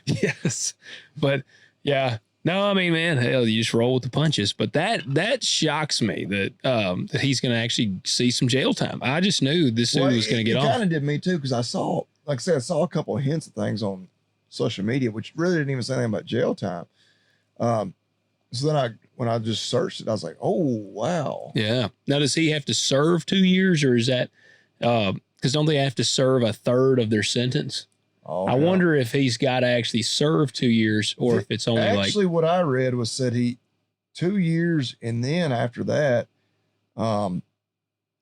Yes. But yeah, No, I mean, man, hell, you just roll with the punches. But that shocks me that he's going to actually see some jail time. I just knew this dude was going to get off. It kind of did me too, because I saw, like I said, I saw a couple of hints of things on social media, which really didn't even say anything about jail time. So then when I just searched it, I was like, oh, wow. Yeah. Now, does he have to serve 2 years, or is that because don't they have to serve a third of their sentence? Oh, I wonder if he's got to actually serve 2 years, or if it's only actually what I read was said 2 years, and then after that,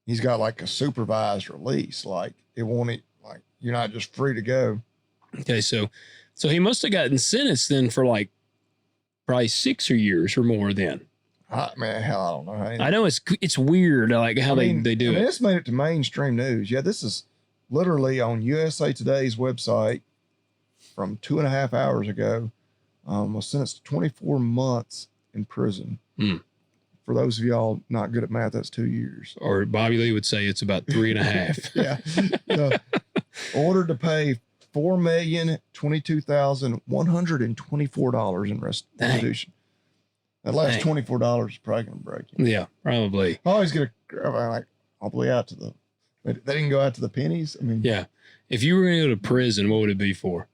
he's got like a supervised release. Like it won't, like you're not just free to go. Okay, so he must have gotten sentenced then for like probably 6 years or more. Then, man, hell, I don't know. I know it's weird, like how they do it. This made it to mainstream news. Yeah, this is literally on USA Today's website from 2.5 hours ago. Was sentenced to 24 months in prison. For those of y'all not good at math, that's 2 years. Or Bobby Lee would say it's about 3.5. Yeah. Ordered to pay $4,022,124 in restitution. That last $24 is probably going to break you. Yeah, probably. I always get all the way out to the. They didn't go out to the pennies. I mean, yeah. If you were going to go to prison, what would it be for?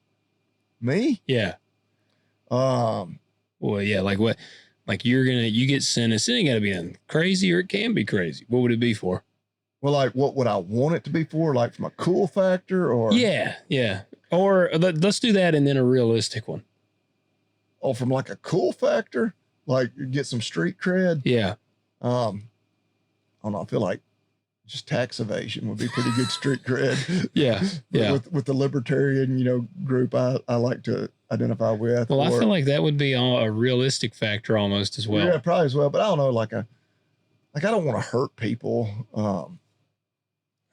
Me? Yeah. Well, yeah. Like what? Like you get sentenced. It ain't got to be nothing crazy, or it can be crazy. What would it be for? Well, like what would I want it to be for? Like from a cool factor, or yeah. Or let's do that, and then a realistic one. Oh, from like a cool factor, like you get some street cred. Yeah. I don't know. I feel like just tax evasion would be pretty good street cred. Yeah. With the libertarian, group I like to identify with. Well, I feel like that would be a realistic factor almost as well. Yeah, probably as well. But I don't know, like I don't want to hurt people.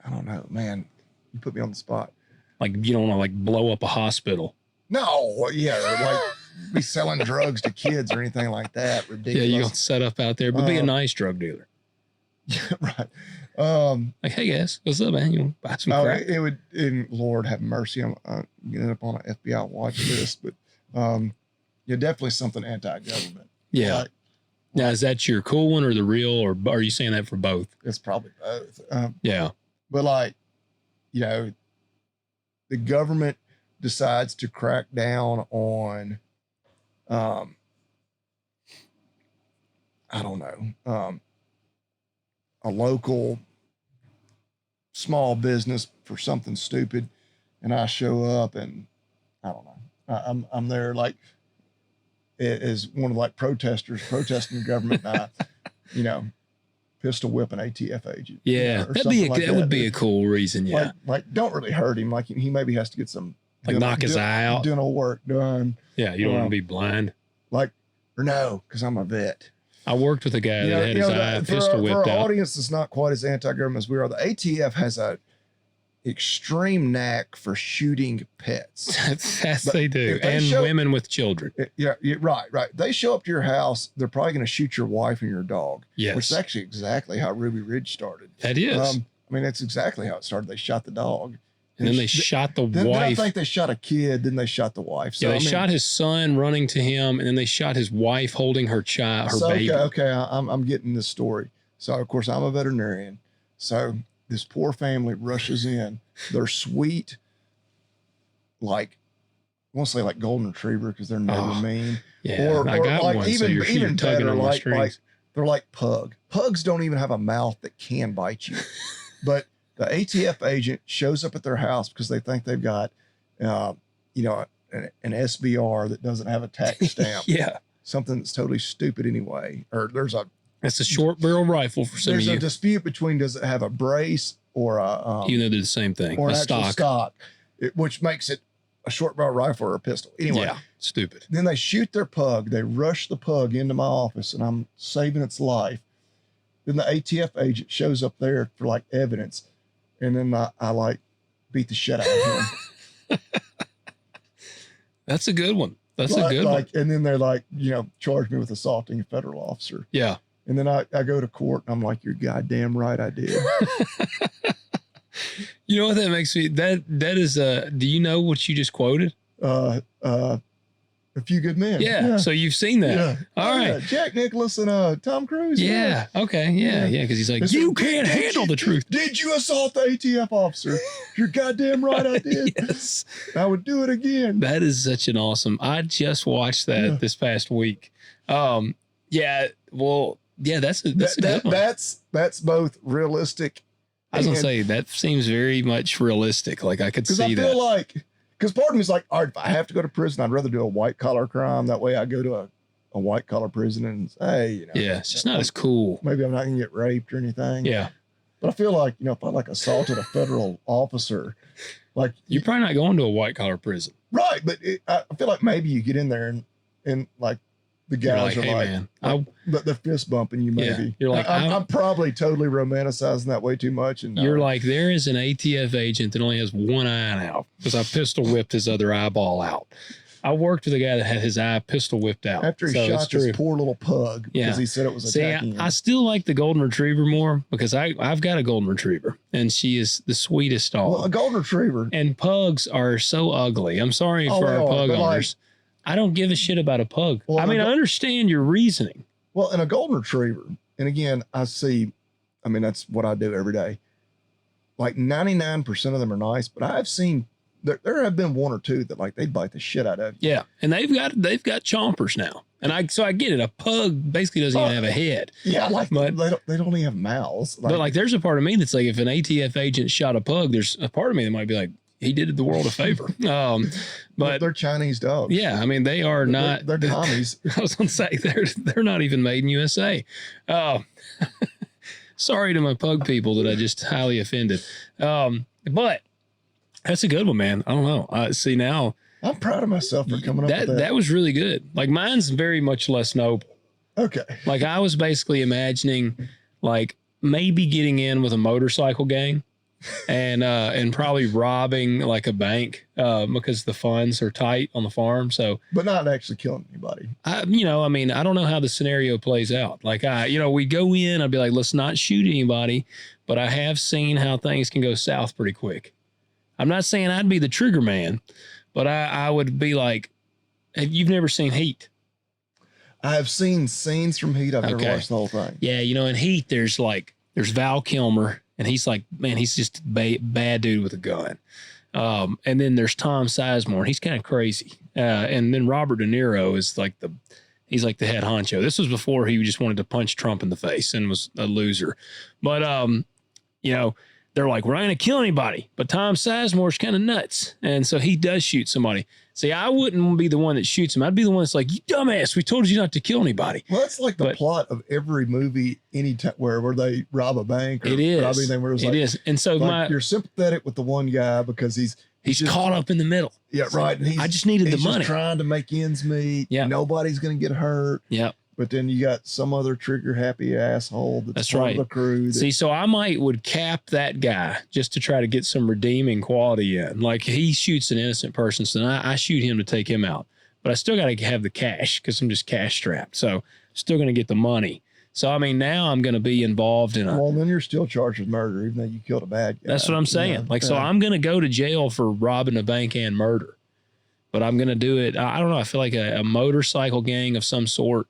I don't know, man. You put me on the spot. Like you don't want to like blow up a hospital. No, yeah, like be selling drugs to kids or anything like that. Ridiculous. Yeah, you don't set up out there, but be a nice drug dealer. Yeah, right. Like, hey guys, what's up, man? You buy some crack? It would, and Lord have mercy, I'm getting up on an FBI watch list, but yeah, definitely something anti-government. Yeah. Like, now, is that your cool one or the real, or are you saying that for both? It's probably both. Yeah. But like, the government decides to crack down on, I don't know, a local small business for something stupid, and I show up and I don't know, I'm there like as one of like protesters protesting the government, and I, pistol whip an ATF agent. Yeah, that would be a cool reason. Yeah, like don't really hurt him. Like he maybe has to get some knock his eye out, dental work done. Yeah, you don't want to be blind. Or no, because I'm a vet. I worked with a guy that had his eye pistol whipped out. For our audience that's not quite as anti-government as we are, the ATF has a extreme knack for shooting pets. Yes, they do. And women with children. Yeah, right. They show up to your house, they're probably going to shoot your wife and your dog. Yes. Which is actually exactly how Ruby Ridge started. That is. That's exactly how it started. They shot the dog. And then they shot the wife. I think they shot a kid, then they shot the wife. So, yeah, they shot his son running to him, and then they shot his wife holding her child, her baby. Okay, I'm getting this story. So, of course, I'm a veterinarian. So this poor family rushes in. They're sweet, like, I won't say like golden retriever because they're never mean. Yeah, or I got like one, even tugging better, on my like strings. they're like pug. Pugs don't even have a mouth that can bite you. But the ATF agent shows up at their house because they think they've got, an SBR that doesn't have a tax stamp. Yeah. Something that's totally stupid anyway. Or it's a short barrel rifle for some of you. There's a dispute between does it have a brace or a even though they're the same thing, or a an actual stock, which makes it a short barrel rifle or a pistol. Anyway, yeah, stupid. Then they shoot their pug. They rush the pug into my office, and I'm saving its life. Then the ATF agent shows up there for like evidence, and then I like beat the shit out of him. That's a good one. That's a good one. And then they're like, charge me with assaulting a federal officer. Yeah. And then I go to court, and I'm like, you're goddamn right I did. You know what that makes me? That is do you know what you just quoted? A Few Good Men. Yeah. So you've seen that. Yeah. All right. Yeah. Jack Nicklaus and Tom Cruise. Yeah. Okay. Yeah. Because he's like, you can't handle the truth. Did you assault the ATF officer? You're goddamn right I did. Yes. I would do it again. That is such an awesome. I just watched that this past week. Yeah. Well, yeah, that's a good one. That's both realistic. I was going to say, that seems very much realistic. Like I could see that. Because I feel like, because part of me is like, all right, if I have to go to prison, I'd rather do a white collar crime. That way I go to a white collar prison and say, hey, you know. Yeah, it's just not as cool. Maybe I'm not going to get raped or anything. Yeah. But I feel like, you know, if I like assaulted a federal officer, like. You're probably not going to a white collar prison. Right. But I feel like maybe you get in there and like the guys like, are hey, like, man, they're fist bumping you maybe. Yeah, you're like, I'm probably totally romanticizing that way too much. And you're like, there is an ATF agent that only has one eye out because I pistol whipped his other eyeball out. I worked with a guy that had his eye pistol whipped out. After he shot this poor little pug because he said it was attacking him. I still like the golden retriever more because I've got a golden retriever and she is the sweetest dog. Well, a golden retriever. And pugs are so ugly. I'm sorry for our pug owners. I don't give a shit about a pug. Well, I mean, I understand your reasoning. Well, in a golden retriever, and again, that's what I do every day. Like 99% of them are nice, but I've seen there have been one or two that like they bite the shit out of you. Yeah, and they've got chompers now, and I get it. A pug basically doesn't even have a head. Yeah, like but they don't even have mouths. But like, there's a part of me that's like, if an ATF agent shot a pug, there's a part of me that might be like, he did the world a favor. But they're Chinese dogs. Yeah, I mean, they are not. They're Tommies. I was gonna say they're not even made in USA. Sorry to my pug people that I just highly offended. But that's a good one, man. I don't know. See now, I'm proud of myself for coming up with that. That was really good. Like mine's very much less noble. Okay. Like I was basically imagining, like maybe getting in with a motorcycle gang. And probably robbing like a bank because the funds are tight on the farm. So, but not actually killing anybody. I don't know how the scenario plays out. Like we go in, I'd be like, let's not shoot anybody. But I have seen how things can go south pretty quick. I'm not saying I'd be the trigger man, but I would be like, you've never seen Heat. I have seen scenes from Heat. I've never watched the whole thing. Yeah, in Heat, there's Val Kilmer. And he's like, man, he's just a bad dude with a gun. And then there's Tom Sizemore. He's kind of crazy. And then Robert De Niro is he's like the head honcho. This was before he just wanted to punch Trump in the face and was a loser. But, they're like, we're not going to kill anybody. But Tom Sizemore's kind of nuts. And so he does shoot somebody. See, I wouldn't be the one that shoots him. I'd be the one that's like, you dumbass, we told you not to kill anybody. Well, that's like the plot of every movie, anytime where they rob a bank or it is. rob anything. Where it is. And so you're sympathetic with the one guy because he's just caught up in the middle. Yeah, right. And I just needed the money. He's trying to make ends meet. Yeah. Nobody's going to get hurt. Yeah. But then you got some other trigger happy asshole that's part of the crew. See, so I would cap that guy just to try to get some redeeming quality in. Like he shoots an innocent person, so then I shoot him to take him out. But I still got to have the cash because I'm just cash strapped. So still going to get the money. So, I mean, now I'm going to be involved in Well, then you're still charged with murder, even though you killed a bad guy. That's what I'm saying. So I'm going to go to jail for robbing a bank and murder. But I'm going to do it. I don't know. I feel like a motorcycle gang of some sort.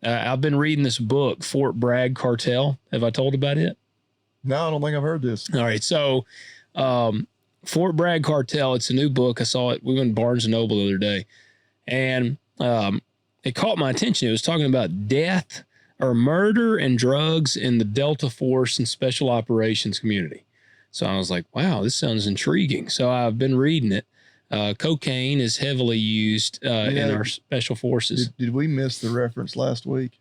I've been reading this book, Fort Bragg Cartel. Have I told about it? No, I don't think I've heard this. All right. So Fort Bragg Cartel, it's a new book. I saw it. We went to Barnes & Noble the other day. And it caught my attention. It was talking about death or murder and drugs in the Delta Force and Special Operations community. So I was like, wow, this sounds intriguing. So I've been reading it. Cocaine is heavily used in our special forces. Did we miss the reference last week?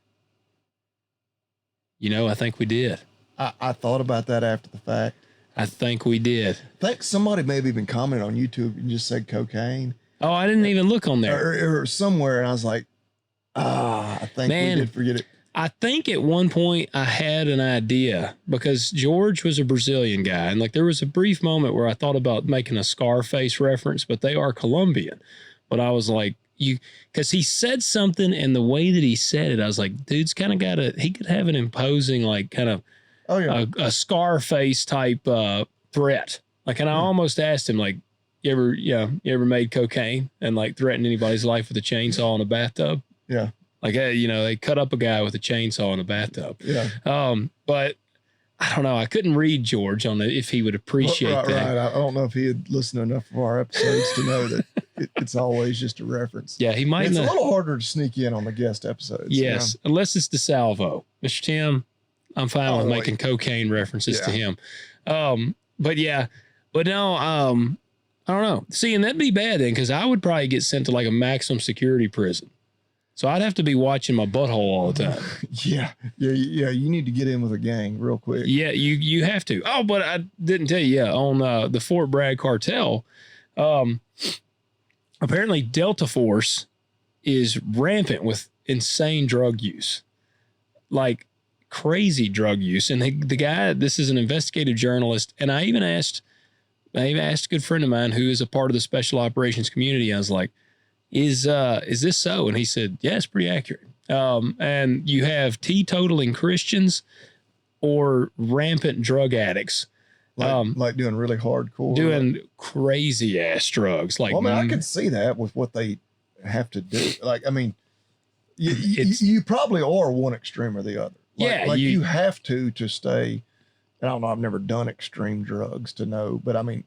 I think we did. I thought about that after the fact. I think we did. I think somebody maybe even commented on YouTube and just said cocaine. Oh, I didn't even look on there. Or somewhere, and I was like, I think we did forget it. I think at one point I had an idea because George was a Brazilian guy. And there was a brief moment where I thought about making a Scarface reference, but they are Colombian. But I was like, because he said something and the way that he said it, I was like, dude's kind of he could have an imposing, a Scarface type threat. And I almost asked him, you ever made cocaine and like threatened anybody's life with a chainsaw in a bathtub? Yeah. Like, they cut up a guy with a chainsaw in a bathtub. Yeah. But I don't know. I couldn't read George on if he would appreciate that. Right. I don't know if he had listened to enough of our episodes to know that it's always just a reference. Yeah, he might. It's a little harder to sneak in on the guest episodes. Yes, unless it's DeSalvo. Mr. Tim, I'm fine with making cocaine references to him. But no, I don't know. See, and that'd be bad then, because I would probably get sent to like a maximum security prison. So I'd have to be watching my butthole all the time. Yeah. You need to get in with a gang real quick. Yeah, you have to. Oh, but I didn't tell you. Yeah, on the Fort Bragg cartel, apparently Delta Force is rampant with insane drug use, like crazy drug use. And the guy, this is an investigative journalist, and I even asked a good friend of mine who is a part of the special operations community. I was like, is this so? And he said, yeah, it's pretty accurate. And you have teetotaling Christians or rampant drug addicts. Like doing really hardcore. Doing crazy ass drugs. Like, well, I mean, I could see that with what they have to do. Like, I mean, you probably are one extreme or the other. Like you have to stay. I don't know. I've never done extreme drugs to know, but I mean,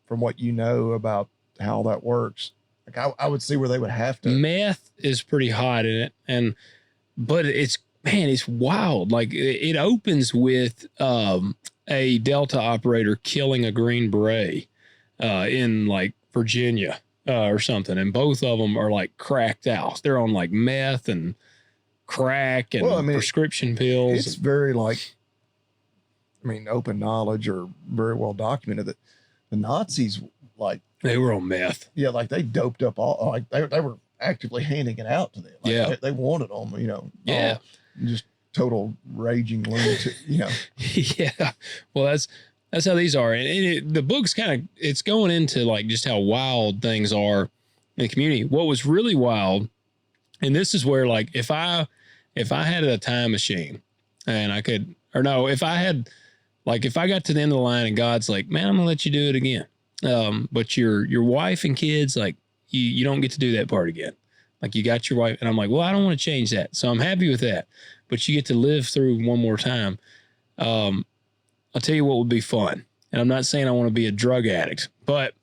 from what you know about how that works, like I would see where they would have to. Meth is pretty hot in it, but it's wild. Like it opens with a Delta operator killing a Green Beret in like Virginia or something, and both of them are like cracked out. They're on like meth and crack and prescription pills. It's very open knowledge or very well documented that the Nazis, like, they were on meth. Yeah, like they doped up all, like they were actively handing it out to them. Like they wanted them, Yeah. Just total raging lunatic, Yeah. Well, that's how these are. And the book's it's going into like just how wild things are in the community. What was really wild, and this is where like if I had a time machine and I could, or no, if I got to the end of the line and God's like, man, I'm gonna let you do it again. But your wife and kids, like you don't get to do that part again. Like you got your wife, and I'm like, well, I don't want to change that. So I'm happy with that, but you get to live through one more time. I'll tell you what would be fun. And I'm not saying I want to be a drug addict, but,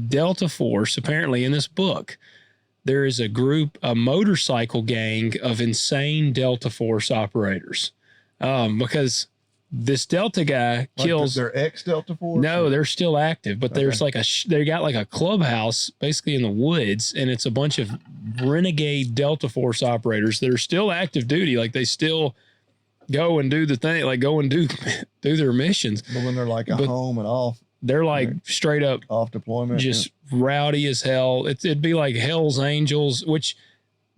Delta Force, apparently in this book, there is a motorcycle gang of insane Delta Force operators. Because this Delta guy kills. They're ex-Delta Force? No, they're still active, but there's like they got like a clubhouse basically in the woods, and it's a bunch of renegade Delta Force operators that are still active duty. Like they still go and do the thing, like go and do their missions. But when they're like home and off. They're like straight up off deployment, just rowdy as hell. It'd be like Hell's Angels, which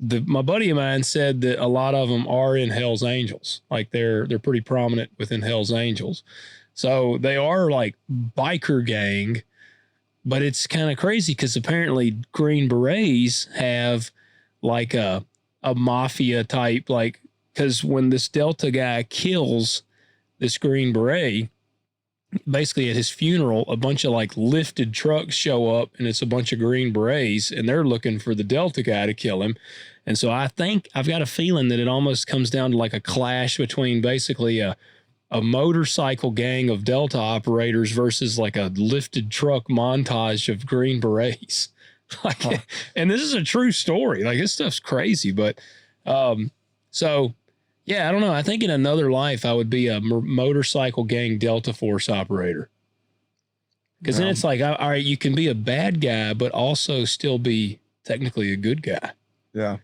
my buddy of mine said that a lot of them are in Hell's Angels. Like they're pretty prominent within Hell's Angels. So they are like biker gang, but it's kind of crazy because apparently Green Berets have like a mafia type, like, because when this Delta guy kills this Green Beret, basically at his funeral, a bunch of like lifted trucks show up and it's a bunch of Green Berets and they're looking for the Delta guy to kill him. And so I think I've got a feeling that it almost comes down to like a clash between basically a motorcycle gang of Delta operators versus like a lifted truck montage of Green Berets. Like, and this is a true story. Like this stuff's crazy, but, so yeah, I don't know. I think in another life, I would be a motorcycle gang Delta Force operator. Because then it's like, all right, you can be a bad guy, but also still be technically a good guy. Yeah.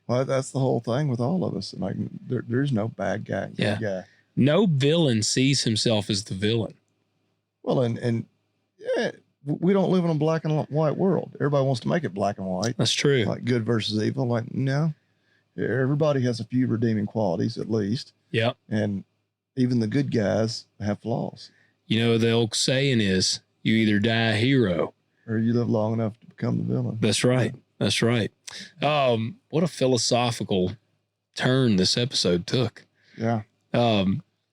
Well, that's the whole thing with all of us. Like, there's no bad guy, good guy. No villain sees himself as the villain. Well, and yeah, we don't live in a black and white world. Everybody wants to make it black and white. That's true. Like good versus evil. Like, no. Everybody has a few redeeming qualities at least. Yeah. And even the good guys have flaws. You know, the old saying is you either die a hero or you live long enough to become the villain. That's right. That's right. What a philosophical turn this episode took. Yeah.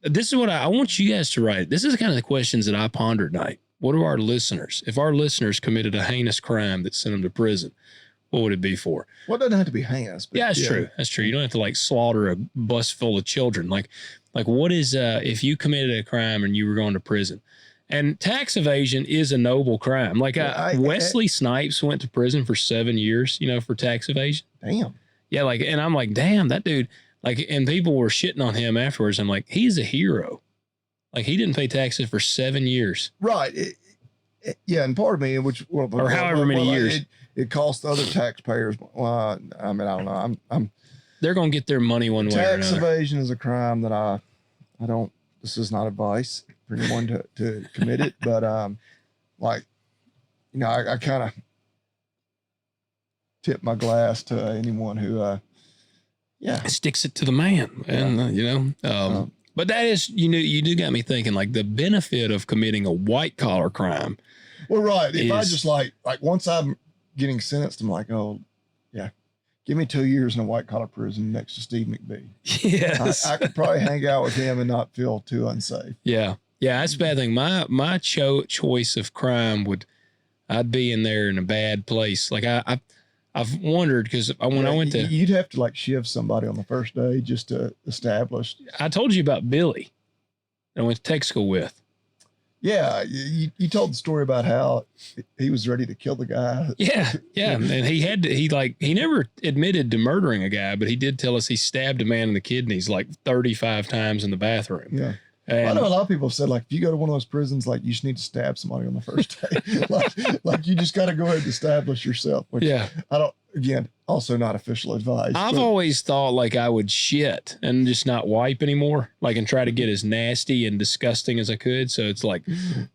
This is what I want you guys to write. This is kind of the questions that I ponder at night. what are our listeners? If our listeners committed a heinous crime that sent them to prison, what would it be for? Well, it doesn't have to be heinous. But yeah, that's true. That's true. You don't have to like slaughter a bus full of children. Like what is, if you committed a crime and you were going to prison? And tax evasion is a noble crime. Like Wesley Snipes went to prison for 7 years, for tax evasion. Damn. Yeah. And I'm like, damn, that dude, and people were shitting on him afterwards. I'm like, he's a hero. Like he didn't pay taxes for 7 years. Right. Yeah. And part of me, or however many years. It costs other taxpayers. Well, I mean, I don't know. They're going to get their money one way or another. Tax evasion is a crime that I don't, this is not advice for anyone to commit it, but I kind of tip my glass to anyone who, sticks it to the man. And, but that is, you do got me thinking like the benefit of committing a white collar crime. Well, right. If I just like once I'm getting sentenced, I'm like, oh yeah, give me 2 years in a white collar prison next to Steve McBee. Yes. I could probably hang out with him and not feel too unsafe. Yeah. Yeah. That's a bad thing. My choice of crime I'd be in there in a bad place. Like I've wondered because I went to, you'd have to like shiv somebody on the first day just to establish. I told you about Billy that I went to tech school with. Yeah, you told the story about how he was ready to kill the guy. Yeah, yeah, and he never admitted to murdering a guy, but he did tell us he stabbed a man in the kidneys like 35 times in the bathroom. Yeah, and I know a lot of people have said like if you go to one of those prisons, like you just need to stab somebody on the first day. like you just got to go ahead and establish yourself. Which I don't. Again, also not official advice. I've always thought like I would shit and just not wipe anymore, like and try to get as nasty and disgusting as I could. So it's like,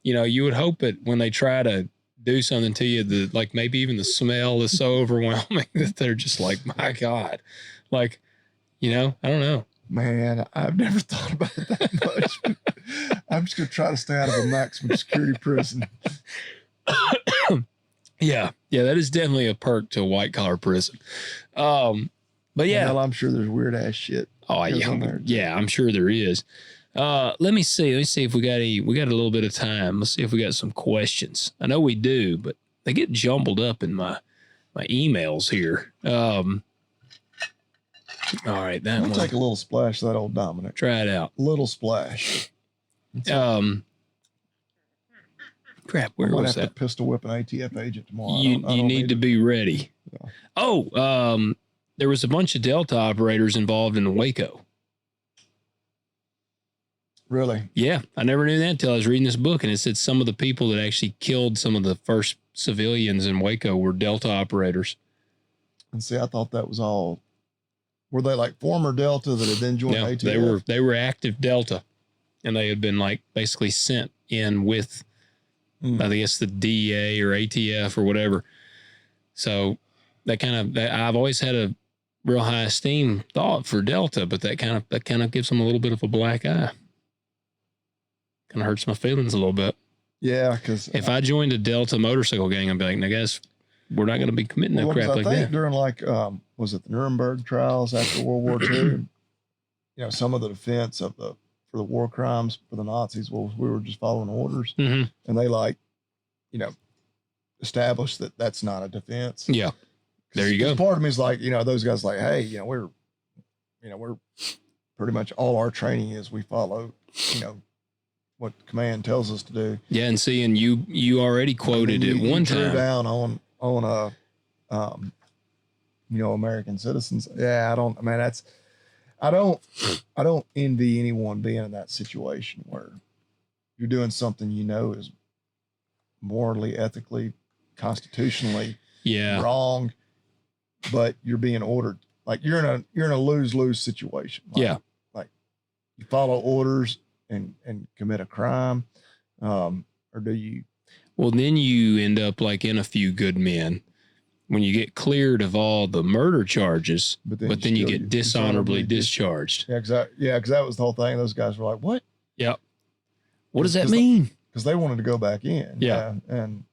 you would hope that when they try to do something to you, like maybe even the smell is so overwhelming that they're just like, my God, like, I don't know. Man, I've never thought about it that much. I'm just going to try to stay out of a maximum security prison. Yeah, that is definitely a perk to a white collar prison. But yeah, well, I'm sure there's weird ass shit. Oh yeah, I'm sure there is. Let me see if we got a little bit of time. Let's see if we got some questions. I know we do, but they get jumbled up in my emails here. All right, that one. Take a little splash of that old Dominic. Try it out. Little splash. Crap, where was that? Have to pistol whip an ATF agent tomorrow. You need to be ready. Yeah. Oh, there was a bunch of Delta operators involved in Waco. Really? Yeah, I never knew that until I was reading this book, and it said some of the people that actually killed some of the first civilians in Waco were Delta operators. And see, I thought that was all. Were they like former Delta that had then joined ATF? They were active Delta, and they had been like basically sent in with. I guess the DEA or ATF or whatever. So I've always had a real high esteem thought for Delta, but that kind of gives them a little bit of a black eye. Kind of hurts my feelings a little bit. Yeah, because if I joined a Delta motorcycle gang, I'd be like, "Now, guys, we're not going to be committing no crap like that." I think during was it the Nuremberg trials after World War II? Some of the defense of for the war crimes for the Nazis, we were just following orders, and they established that that's not a defense. Yeah, there you go. Part of me is like, those guys like, hey, we're pretty much all our training is we follow, what the command tells us to do. Yeah, and seeing you already quoted it one time down on American citizens. Yeah, I don't envy anyone being in that situation where you're doing something is morally, ethically, constitutionally wrong, but you're being ordered. Like you're in a lose-lose situation. Like you follow orders and commit a crime, or do you? Well, then you end up like in A Few Good Men. When you get cleared of all the murder charges, but then you get dishonorably discharged. Yeah, because that was the whole thing. Those guys were like, "What?" Yeah. What does that mean? Because they wanted to go back in. Yeah. And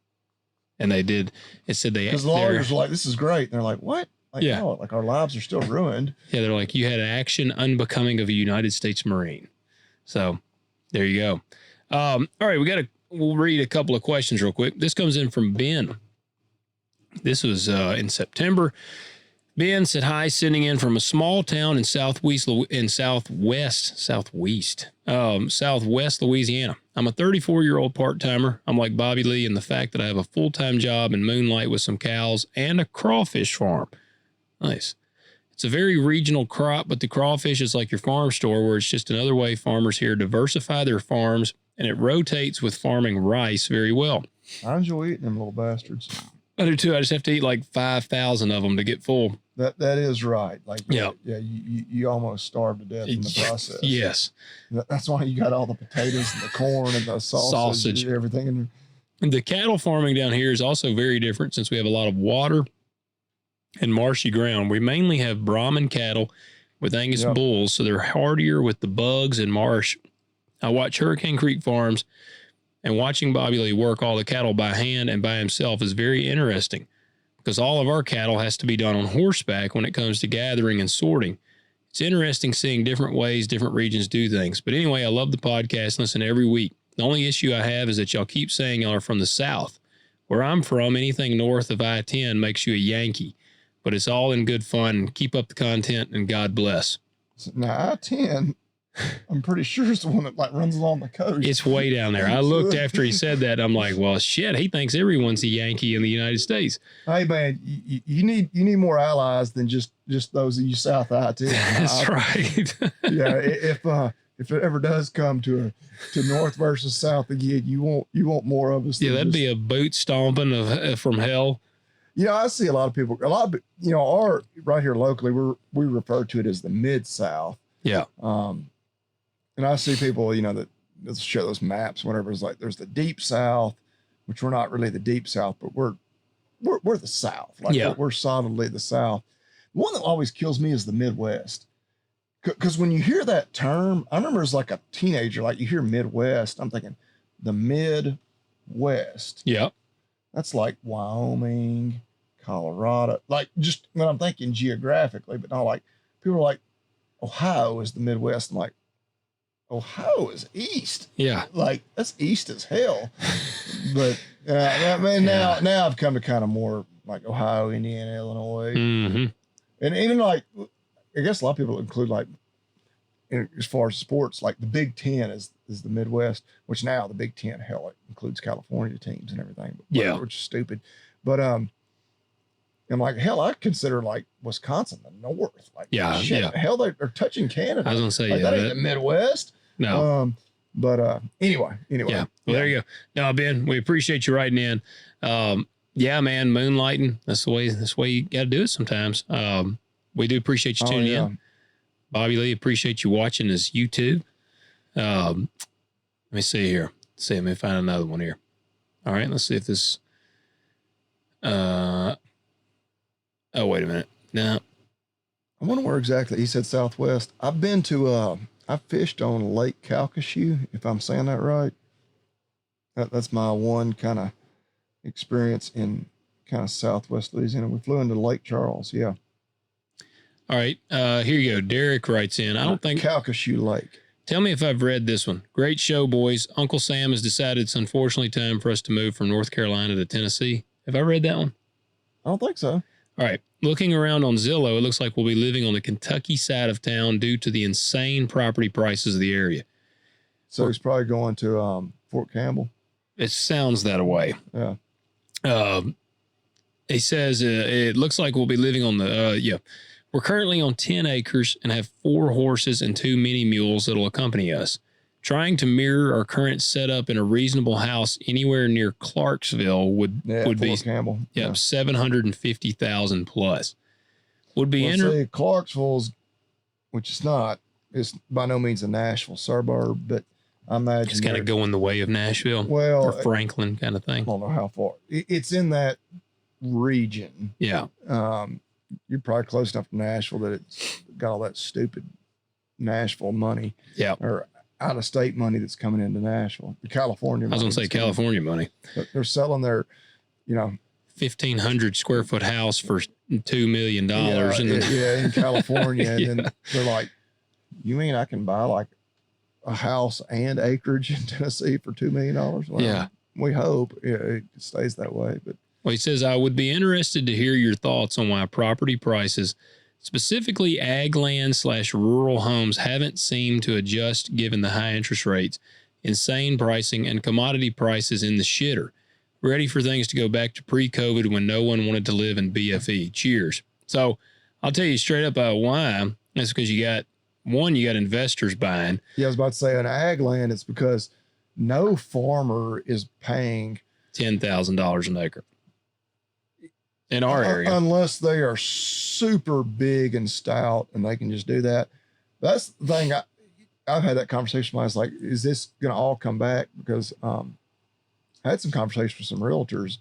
they did. It said they. Because the lawyers were like, "This is great," and they're like, "What?" Like, no, like our lives are still ruined. Yeah, they're like, "You had an action unbecoming of a United States Marine." So, there you go. All right, we got we'll read a couple of questions real quick. This comes in from Ben. This was in September. Ben said, hi, sending in from a small town in southwest Louisiana. I'm a 34-year-old part-timer. I'm like Bobby Lee in the fact that I have a full-time job and moonlight with some cows and a crawfish farm. Nice. It's a very regional crop, but the crawfish is like your farm store where it's just another way farmers here diversify their farms, and it rotates with farming rice very well. I enjoy eating them little bastards. I do too. I just have to eat like 5,000 of them to get full. That is right. Like, you almost starve to death in the process. Yes. That's why you got all the potatoes and the corn and the sausage. And everything. And the cattle farming down here is also very different since we have a lot of water and marshy ground. We mainly have Brahman cattle with Angus bulls, so they're hardier with the bugs and marsh. I watch Hurricane Creek Farms, and watching Bobby Lee work all the cattle by hand and by himself is very interesting because all of our cattle has to be done on horseback when it comes to gathering and sorting. It's interesting seeing different ways different regions do things. But anyway, I love the podcast, listen every week. The only issue I have is that y'all keep saying y'all are from the South. Where I'm from, anything north of I-10 makes you a Yankee. But it's all in good fun. Keep up the content, and God bless. Now, I-10, I'm pretty sure it's the one that like runs along the coast. It's way down there. I looked after he said that. I'm like, well, shit, he thinks everyone's a Yankee in the United States. Hey, man, you need more allies than just those of you south of I-10. That's right. If it ever does come to north versus south again, you want more of us. Yeah, that'd be a boot stomping from hell. I see a lot of people, our right here locally, we refer to it as the Mid-South. Yeah. And I see people, that show those maps, whatever. It's like, there's the Deep South, which we're not really the Deep South, but we're the South. Like we're solidly the South. One that always kills me is the Midwest. Because when you hear that term, I remember as like a teenager, like you hear Midwest, I'm thinking the Midwest. Yeah. That's like Wyoming, Colorado, like just when I'm thinking geographically, but not like people are like, Ohio is the Midwest. I'm like, Ohio is east. Yeah. Like that's east as hell. But now I've come to kind of more like Ohio, Indiana, Illinois. Mm-hmm. And even like, I guess a lot of people include like, as far as sports, like the Big Ten is the Midwest, which now the Big Ten, hell, it includes California teams and everything. But which is stupid. But I'm like, hell, I consider like Wisconsin the North. Like, shit, hell, they're touching Canada. I was gonna say, like, that ain't the Midwest. No. Anyway. Yeah. Well, there you go. No, Ben, we appreciate you writing in. Yeah, man, moonlighting. That's the way you got to do it sometimes. We do appreciate you tuning in. Bobby Lee, appreciate you watching this YouTube. Let me see here. Let me find another one here. All right, let's see if this. Oh, wait a minute. No. I wonder where exactly he said Southwest. I've been to. I fished on Lake Calcasieu, if I'm saying that right. That's my one kind of experience in kind of Southwest Louisiana. We flew into Lake Charles. Yeah. All right, here you go. Derek writes in. I don't think Calcasieu Lake. Tell me if I've read this one. Great show, boys. Uncle Sam has decided it's unfortunately time for us to move from North Carolina to Tennessee. Have I read that one? I don't think so. All right. Looking around on Zillow, it looks like we'll be living on the Kentucky side of town due to the insane property prices of the area. So he's probably going to Fort Campbell. It sounds that way. Yeah. He says it looks like we'll be living on the We're currently on 10 acres and have 4 horses and 2 mini mules that'll accompany us. Trying to mirror our current setup in a reasonable house anywhere near Clarksville would be Campbell. Yeah, 750,000 plus. Would be Clarksville's, which is not, it's by no means a Nashville suburb, but I imagine it's kind of going the way of Nashville, or Franklin kind of thing. I don't know how far. It's in that region. Yeah. You're probably close enough to Nashville that it's got all that stupid Nashville money. Yeah. Or out of state money that's coming into Nashville. The California money. I was going to say California money. They're selling their, 1,500 square foot house for $2 million. In California. And then they're like, you mean I can buy like a house and acreage in Tennessee for $2 million. Well, yeah. We hope it stays that way. But well, he says, I would be interested to hear your thoughts on why property prices, specifically ag land / rural homes, haven't seemed to adjust given the high interest rates, insane pricing, and commodity prices in the shitter. Ready for things to go back to pre-COVID when no one wanted to live in BFE. Cheers. So I'll tell you straight up why. That's because you got investors buying. Yeah, I was about to say on ag land, it's because no farmer is paying $10,000 an acre in our area, unless they are super big and stout and they can just do that. That's the thing. I've had that conversation. I was like, is this going to all come back? Because I had some conversations with some realtors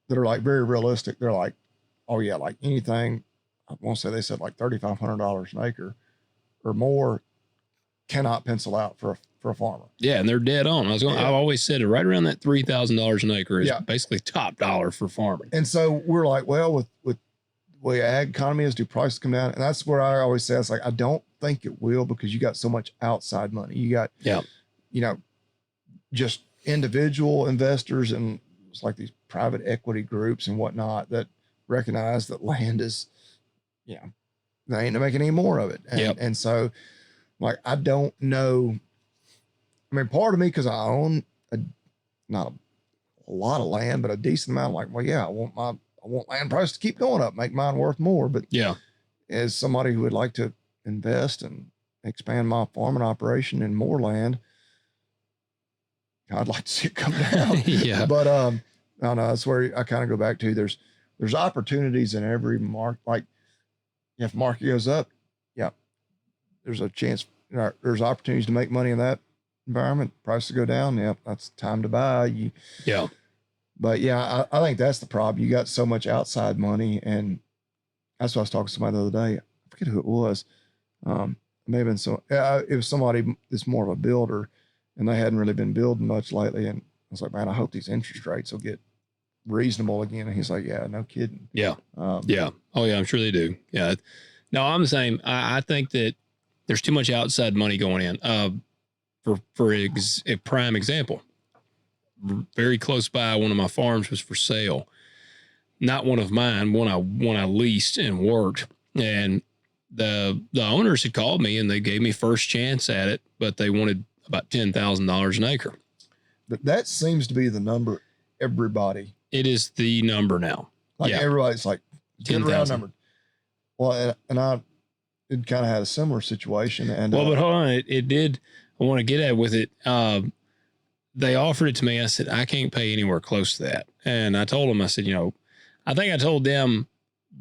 that are like very realistic. They're like, oh yeah, like anything. I want to say they said like $3,500 an acre or more cannot pencil out for a farmer. Yeah, and they're dead on. I've always said it right around that $3,000 an acre is basically top dollar for farming. And so we're like, well, with the way ag economy is, do prices come down? And that's where I always say, it's like, I don't think it will, because you got so much outside money. You got, just individual investors and it's like these private equity groups and whatnot that recognize that land is, they ain't making any more of it. And so, like, I don't know. I mean, part of me, because I own not a lot of land, but a decent amount, like, well, yeah, I want land prices to keep going up, make mine worth more. But as somebody who would like to invest and expand my farming operation in more land, I'd like to see it come down. But I don't know. That's where I kind of go back to. There's opportunities in every market. Like, if market goes up, there's a chance. There's opportunities to make money in that environment. Prices go down. That's time to buy. But I think that's the problem. You got so much outside money, and that's what I was talking to somebody the other day. I forget who it was. Maybe it was somebody that's more of a builder, and they hadn't really been building much lately. And I was like, man, I hope these interest rates will get reasonable again. And he's like, yeah, no kidding. Oh yeah, I'm sure they do. Yeah. No, I'm the same. I think that there's too much outside money going in. For a prime example, very close by, one of my farms was for sale. Not one of mine, one I leased and worked. And the owners had called me and they gave me first chance at it, but they wanted about $10,000 an acre. But that seems to be the number everybody. It is the number now. Like everybody's like, get around number. Well, and I kind of had a similar situation. And but hold on, it did. I want to get at with it. They offered it to me. I said, I can't pay anywhere close to that. And I told them, I said, I think I told them,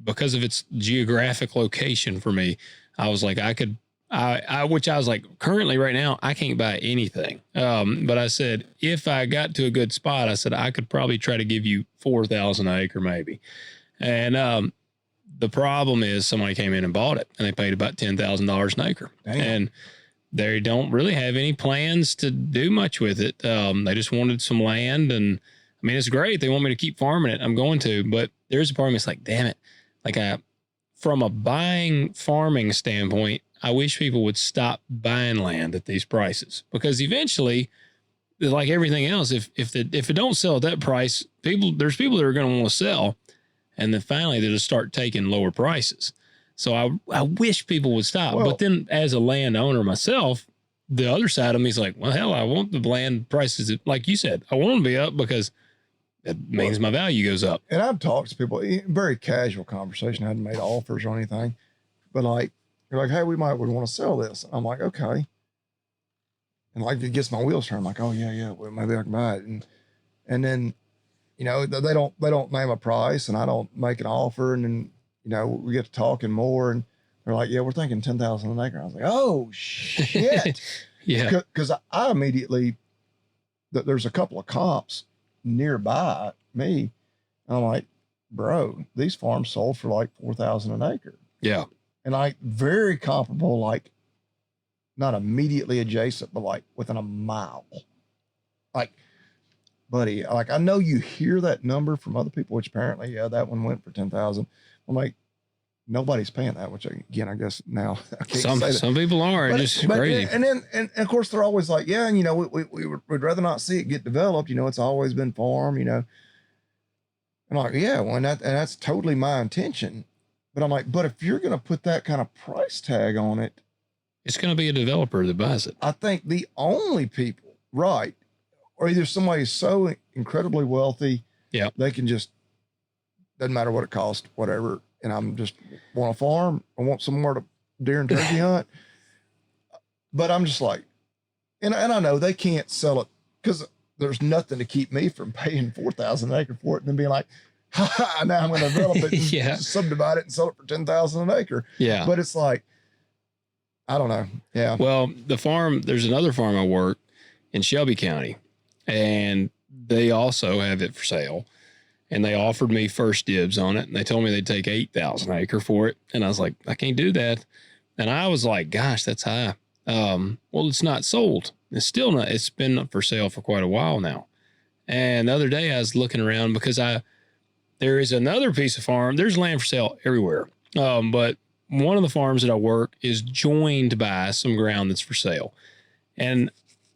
because of its geographic location for me, I was like, which I was like, currently right now, I can't buy anything. But I said, if I got to a good spot, I said, I could probably try to give you $4,000 an acre maybe. And, the problem is somebody came in and bought it and they paid about $10,000 an acre. Damn. And they don't really have any plans to do much with it. They just wanted some land, and I mean, it's great. They want me to keep farming it. I'm going to, but there's a part of me that's like, damn it. Like, from a farming standpoint, I wish people would stop buying land at these prices, because eventually, like everything else, if it don't sell at that price, there's people that are going to want to sell. And then finally, they'll just start taking lower prices. So I wish people would stop. Well, but then as a landowner myself, the other side of me is like, well, hell, I want the land prices, like you said, I want them to be up because it means my value goes up. And I've talked to people, very casual conversation. I hadn't made offers or anything. But like, you're like, hey, we might want to sell this. I'm like, okay. And like, it gets my wheels turned. I'm like, oh, yeah, well, maybe I can buy it. And then, they don't name a price, and I don't make an offer. And then, we get to talking more, and they're like, yeah, we're thinking 10,000 an acre. I was like, oh shit. Yeah. Cause I immediately, there's a couple of comps nearby me. And I'm like, bro, these farms sold for like 4,000 an acre. Yeah. And like very comparable, like not immediately adjacent, but like within a mile. Like, buddy, like, I know you hear that number from other people, which apparently, that one went for 10,000. I'm like, nobody's paying that, which again, I guess now I can't say that. Some people are just crazy. And of course they're always like, yeah, and we'd rather not see it get developed. It's always been farm, And I'm like, yeah, well, and that's totally my intention. But I'm like, but if you're going to put that kind of price tag on it, it's going to be a developer that buys it. I think the only people, right, or either somebody so incredibly wealthy, they can just, doesn't matter what it costs, whatever. And I'm just want a farm. I want somewhere to deer and turkey hunt. But I'm just like, and I know they can't sell it because there's nothing to keep me from paying $4,000 an acre for it and then being like, now I'm going to develop it and subdivide it and sell it for $10,000 an acre. Yeah. But it's like, I don't know. Yeah. Well, there's another farm I work in Shelby County, and they also have it for sale. And they offered me first dibs on it. And they told me they'd take $8,000 an acre for it. And I was like, I can't do that. And I was like, gosh, that's high. Well, it's not sold. It's still not. It's been for sale for quite a while now. And the other day I was looking around because there is another piece of farm. There's land for sale everywhere. But one of the farms that I work is joined by some ground that's for sale. And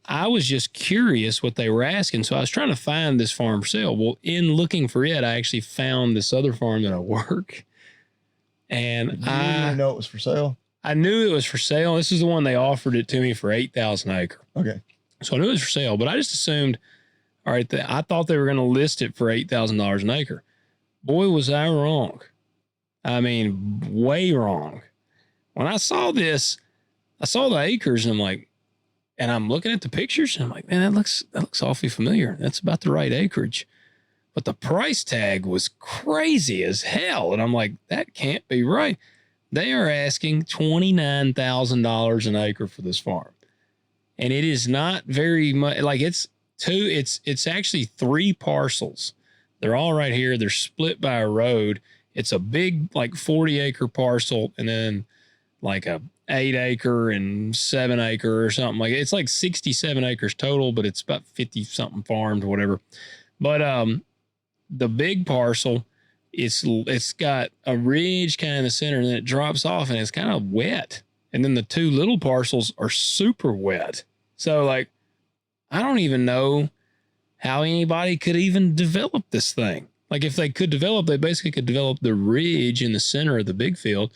I was just curious what they were asking. So I was trying to find this farm for sale. Well, in looking for it, I actually found this other farm that I work. And I know it was for sale. I knew it was for sale. This is the one they offered it to me for $8,000 an acre. Okay. So I knew it was for sale, but I just assumed, all right, I thought they were going to list it for $8,000 an acre. Boy, was I wrong. I mean, way wrong. When I saw this, I saw the acres and I'm like, and I'm looking at the pictures and I'm like, man, that looks awfully familiar. That's about the right acreage. But the price tag was crazy as hell. And I'm like, that can't be right. They are asking $29,000 an acre for this farm. And it is not very much, like it's actually 3 parcels. They're all right here. They're split by a road. It's a big, like 40-acre parcel and then like a 8-acre and 7-acre or something. Like it's like 67 acres total, but it's about 50 something farmed or whatever. But the big parcel, it's got a ridge kind of in the center and then it drops off and it's kind of wet. And then the 2 little parcels are super wet. So like, I don't even know how anybody could even develop this thing. Like if they could develop, they basically could develop the ridge in the center of the big field.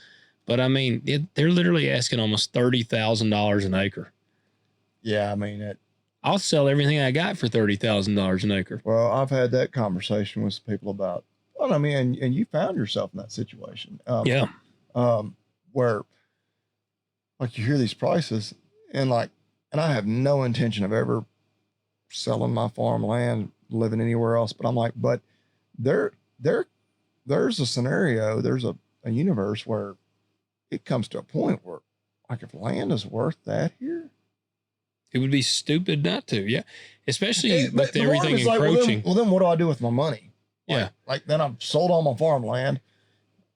But I mean, they're literally asking almost $30,000 an acre. Yeah, I mean, I'll sell everything I got for $30,000 an acre. Well, I've had that conversation with people about, well, I mean, and you found yourself in that situation. Where like you hear these prices and I have no intention of ever selling my farmland, living anywhere else. But I'm like, but there's a scenario, there's a universe where it comes to a point where, like, if land is worth that here, it would be stupid not to. Yeah, especially with everything encroaching. Well, then what do I do with my money? Like then I've sold all my farmland.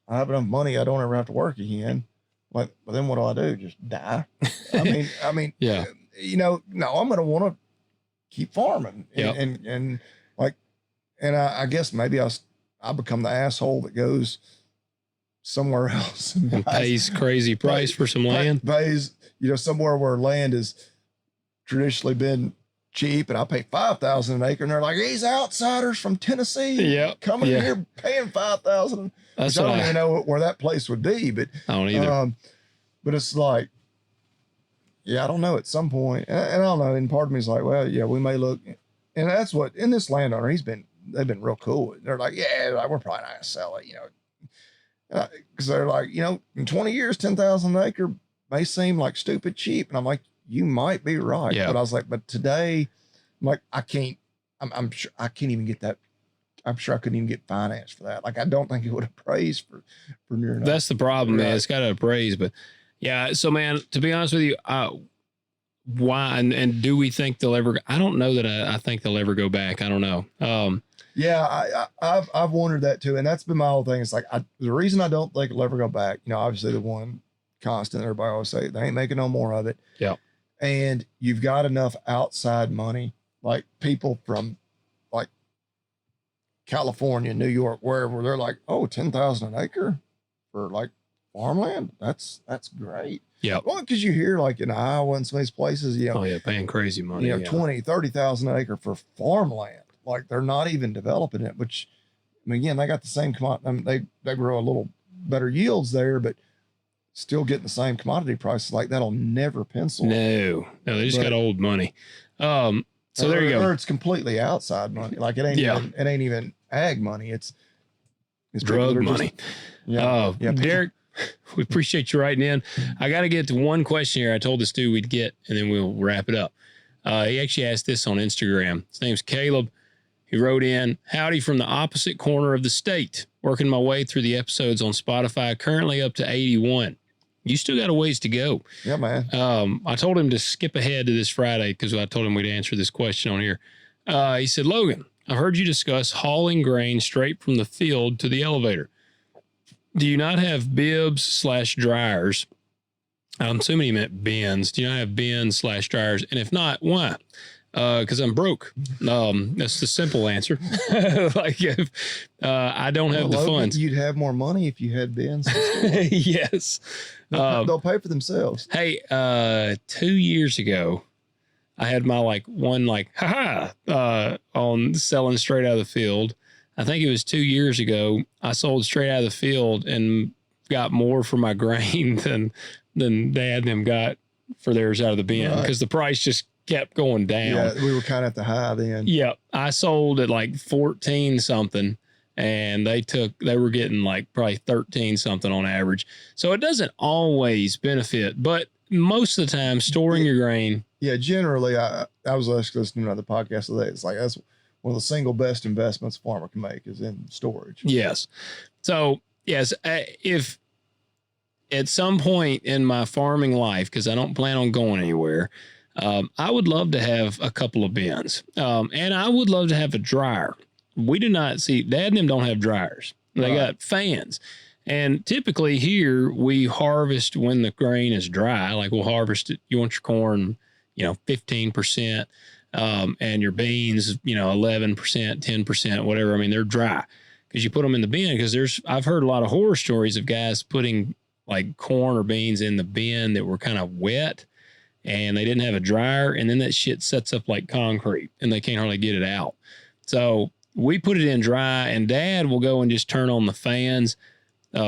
I have enough money. I don't ever have to work again. Like, but then what do I do? Just die? I mean, yeah. No, I'm going to want to keep farming and I guess maybe I become the asshole that goes somewhere else and pays crazy price for some land. Pays, somewhere where land has traditionally been cheap, and I pay $5,000 an acre, and they're like, these outsiders from Tennessee coming in here paying $5,000. I don't even know where that place would be, but I don't either. But it's like, I don't know, at some point, and I don't know, and part of me is like, well, we may look, and that's what, in this landowner, they've been real cool. They're like, we're probably not gonna sell it, because they're like, in 20 years, $10,000 an acre may seem like stupid cheap. And I'm like, you might be right. Yeah. But I was like, but today, I'm like, I'm sure I can't even get that. I'm sure I couldn't even get finance for that. Like, I don't think it would appraise for near enough. That's the problem, man. It's got to appraise, but yeah. So, man, to be honest with you, why, and do we think they'll ever, I don't know that I think they'll ever go back. I don't know. I've wondered that too. And that's been my whole thing. It's like, the reason I don't think it'll ever go back, obviously the one constant, everybody always say they ain't making no more of it. Yeah. And you've got enough outside money, like people from like California, New York, wherever, they're like, oh, 10,000 an acre for like farmland, that's great. Yeah. Well, because you hear like in Iowa and some of these places, Oh yeah, paying crazy money. 20,000-30,000 an acre for farmland. Like they're not even developing it, which I mean, again, they got the same commodity. I mean, they grow a little better yields there, but still getting the same commodity prices. Like that'll never pencil. No, they just got old money. So there you go. Or it's completely outside money. Like it ain't even ag money. It's drug money. Derek, we appreciate you writing in. I got to get to one question here. I told this dude we'd get, and then we'll wrap it up. He actually asked this on Instagram. His name's Caleb. He wrote in, howdy from the opposite corner of the state. Working my way through the episodes on Spotify, currently up to 81. You still got a ways to go. Yeah, man. I told him to skip ahead to this Friday because I told him we'd answer this question on here. He said, Logan, I heard you discuss hauling grain straight from the field to the elevator. Do you not have bibs/dryers? I'm assuming he meant bins. Do you not have bins/dryers? And if not, why? Because I'm broke. That's the simple answer. Like if I don't have the funds. You'd have more money if you had bins. Yes. They'll pay for themselves. Hey, 2 years ago, I had my on selling straight out of the field. I think it was 2 years ago. I sold straight out of the field and got more for my grain than Dad and them got for theirs out of the bin because the price just kept going down. Yeah, we were kind of at the high then. Yeah, I sold at like 14 something, and they were getting like probably 13 something on average. So it doesn't always benefit, but most of the time, storing your grain. Yeah, generally, I was listening to another podcast today. It's like that's one of the single best investments a farmer can make is in storage. Yes. So yes, if at some point in my farming life, because I don't plan on going anywhere, I would love to have a couple of bins. And I would love to have a dryer. We do not see, Dad and them don't have dryers. They got fans. And typically here we harvest when the grain is dry. Like we'll harvest it. You want your corn, 15%, and your beans, 11%, 10%, whatever. I mean, they're dry because you put them in the bin because I've heard a lot of horror stories of guys putting like corn or beans in the bin that were kind of wet and they didn't have a dryer, and then that shit sets up like concrete and they can't hardly get it out. So we put it in dry, and Dad will go and just turn on the fans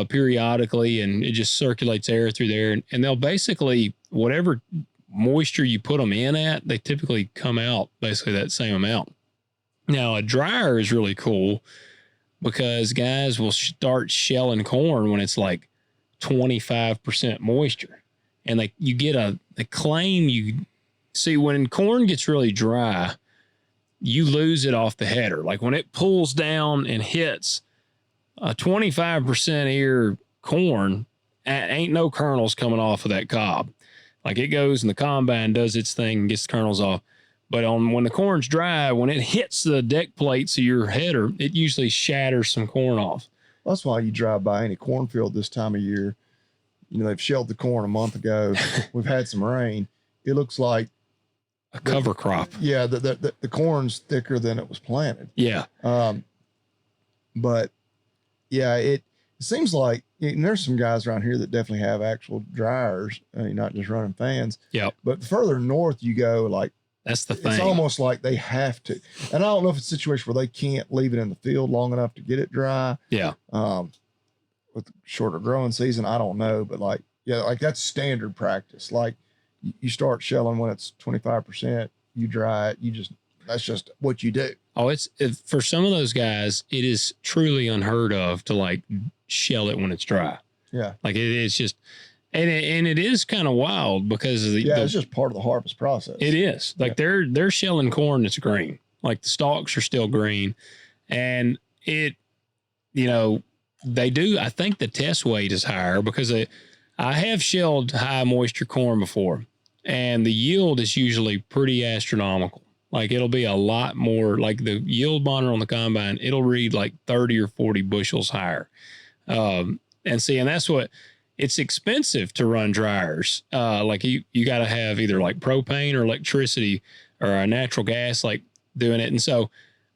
periodically, and it just circulates air through there. And they'll basically, whatever moisture you put them in at, they typically come out basically that same amount. Now, a dryer is really cool because guys will start shelling corn when it's like 25% moisture. And like you get the claim you see when corn gets really dry, you lose it off the header. Like when it pulls down and hits a 25% ear corn, ain't no kernels coming off of that cob. Like it goes and the combine does its thing and gets the kernels off. But when the corn's dry, when it hits the deck plates of your header, it usually shatters some corn off. That's why you drive by any cornfield this time of year. They've shelled the corn a month ago. We've had some rain. It looks like a cover crop. Yeah, the corn's thicker than it was planted. Yeah. But yeah, it seems like there's some guys around here that definitely have actual dryers, not just running fans. Yeah. But the further north you go, like that's the thing. It's almost like they have to. And I don't know if it's a situation where they can't leave it in the field long enough to get it dry. Yeah. With shorter growing season, I don't know, but like that's standard practice. Like you start shelling when it's 25%, you dry it, that's just what you do. Oh, for some of those guys, it is truly unheard of to like shell it when it's dry. Yeah. Like it is just, and it is kind of wild because of it's just part of the harvest process. It is like they're shelling corn that's green. Like the stalks are still green, and they do. I think the test weight is higher because I have shelled high moisture corn before, and the yield is usually pretty astronomical. Like it'll be a lot more, like the yield monitor on the combine, it'll read like 30 or 40 bushels higher. And that's what, it's expensive to run dryers. Like you got to have either like propane or electricity or a natural gas, like doing it. And so,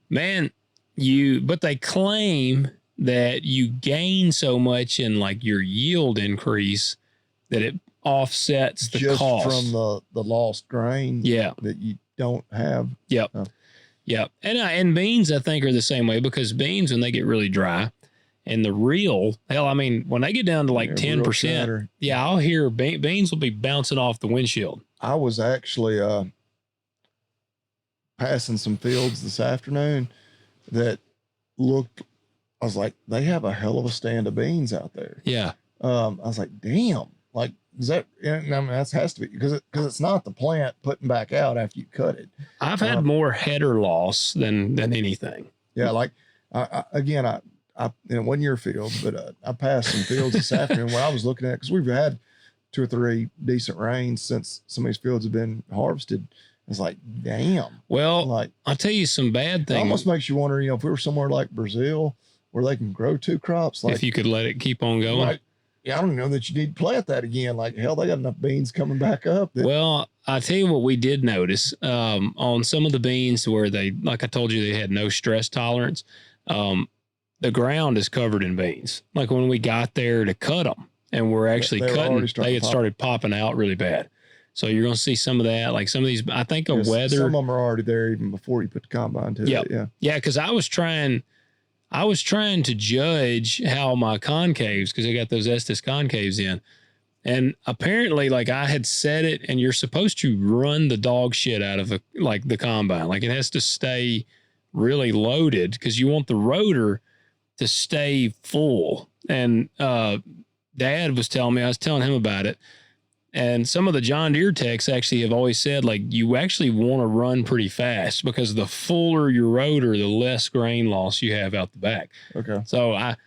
man, but they claim that you gain so much in like your yield increase that it offsets the just cost from the lost grain. Yeah. That you don't have. Yep. Yep. And beans, I think, are the same way, because beans, when they get really dry, and the reel, hell, I mean, when they get down to like 10%, I'll hear beans will be bouncing off the windshield. I was actually passing some fields this afternoon that looked, I was like, they have a hell of a stand of beans out there. Yeah. I was like, damn, like, is that, I mean, that has to be because it's not the plant putting back out after you cut it. I've had more header loss than anything. Yeah. Like, again, it wasn't your field, but I passed some fields this afternoon where I was looking at, because we've had 2 or 3 decent rains since some of these fields have been harvested. It's like, damn. Well, like, I'll tell you some bad things. It almost makes you wonder, if we were somewhere like Brazil where they can grow 2 crops, like, if you could let it keep on going. Like, I don't know that you need to plant that again. Like, hell, they got enough beans coming back up. Well, I tell you what we did notice on some of the beans where they, like I told you, they had no stress tolerance. The ground is covered in beans. Like when we got there to cut them and we're actually cutting, they had started popping out really bad. So you're going to see some of that. Like some of these, I think weather. Some of them are already there even before you put the combine to it. Yeah. Yeah. Cause I was trying to judge how my concaves, because I got those Estes concaves in. And apparently, like, I had said it, and you're supposed to run the dog shit out of the combine. Like, it has to stay really loaded because you want the rotor to stay full. And Dad was telling me, I was telling him about it. And some of the John Deere techs actually have always said, like, you actually want to run pretty fast because the fuller your rotor, the less grain loss you have out the back. Okay. So I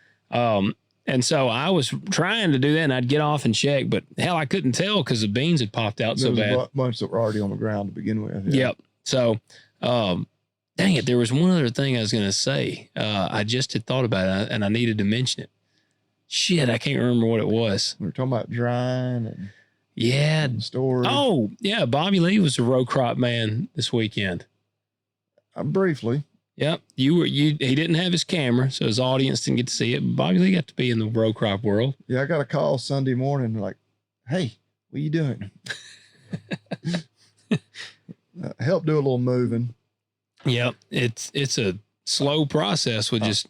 was trying to do that, and I'd get off and check, but hell, I couldn't tell because the beans had popped out so bad. A bunch that were already on the ground to begin with. Yeah. Yep. So, dang it, there was one other thing I was going to say. I just had thought about it, and I needed to mention it. Shit, I can't remember what it was. We were talking about drying and... Yeah. Storage. Oh, yeah. Bobby Lee was a row crop man this weekend. Briefly. Yep. He didn't have his camera, so his audience didn't get to see it. But Bobby Lee got to be in the row crop world. Yeah, I got a call Sunday morning like, hey, what are you doing? Help do a little moving. Yep. It's a slow process with just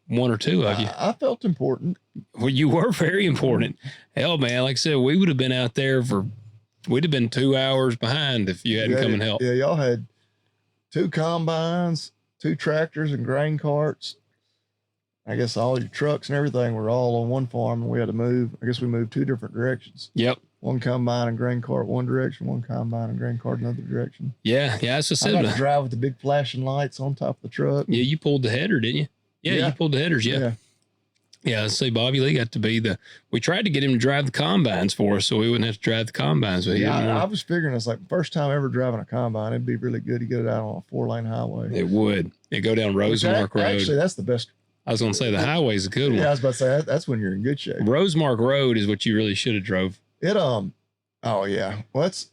one or two of you. I felt important. Well, you were very important. Hell, man, like I said, we would have been out there we'd have been 2 hours behind if you hadn't come and helped. Yeah, y'all had 2 combines, 2 tractors and grain carts. I guess all your trucks and everything were all on one farm, and we had to move. I guess we moved 2 different directions. Yep. One combine and grain cart one direction, one combine and grain cart another direction. Yeah, that's what I said. I got to drive with the big flashing lights on top of the truck. Yeah, you pulled the header, didn't you? Yeah, you pulled the headers. Yeah. Yeah. I say Bobby Lee got to be we tried to get him to drive the combines for us so we wouldn't have to drive the combines. But I was figuring it's like first time ever driving a combine. It'd be really good to get it out on a 4-lane highway. It would. It'd go down Rosemark Road. Actually, that's the best. I was going to say the highway's a good one. Yeah, I was about to say that's when you're in good shape. Rosemark Road is what you really should have drove. Oh yeah. Well, that's,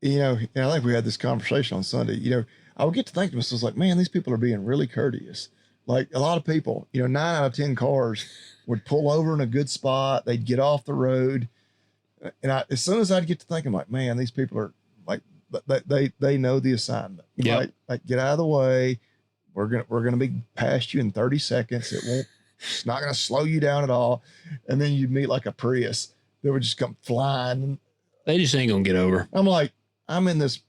I think we had this conversation on Sunday. I would get to think to myself, like, man, these people are being really courteous. Like a lot of people, 9 out of 10 cars would pull over in a good spot. They'd get off the road. And as soon as I'd get to thinking, like, man, these people are like, they know the assignment. Yep. Like get out of the way. We're going to be past you in 30 seconds. It's not going to slow you down at all. And then you'd meet like a Prius that would just come flying. They just ain't going to get over. I'm like, I'm in this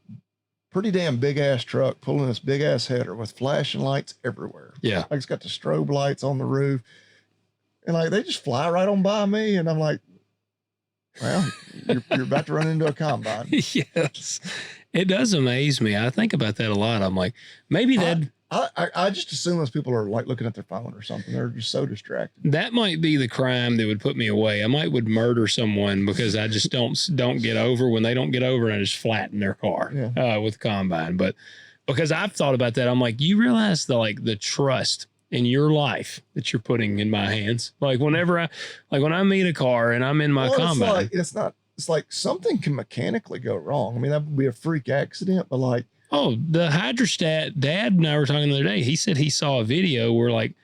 pretty damn big ass truck pulling this big ass header with flashing lights everywhere. Yeah. Like it's got the strobe lights on the roof. And like they just fly right on by me. And I'm like, well, you're about to run into a combine. Yes. It does amaze me. I think about that a lot. I'm like, maybe I just assume those people are like looking at their phone or something. They're just so distracted. That might be the crime that would put me away. I would murder someone because I just don't get over when they don't get over, and I just flatten their car with combine. But because I've thought about that, I'm like, you realize the trust in your life that you're putting in my hands. Like when I meet a car and I'm in my combine, it's like something can mechanically go wrong. I mean, that would be a freak accident, but like, oh, the hydrostat, Dad and I were talking the other day. He said he saw a video where like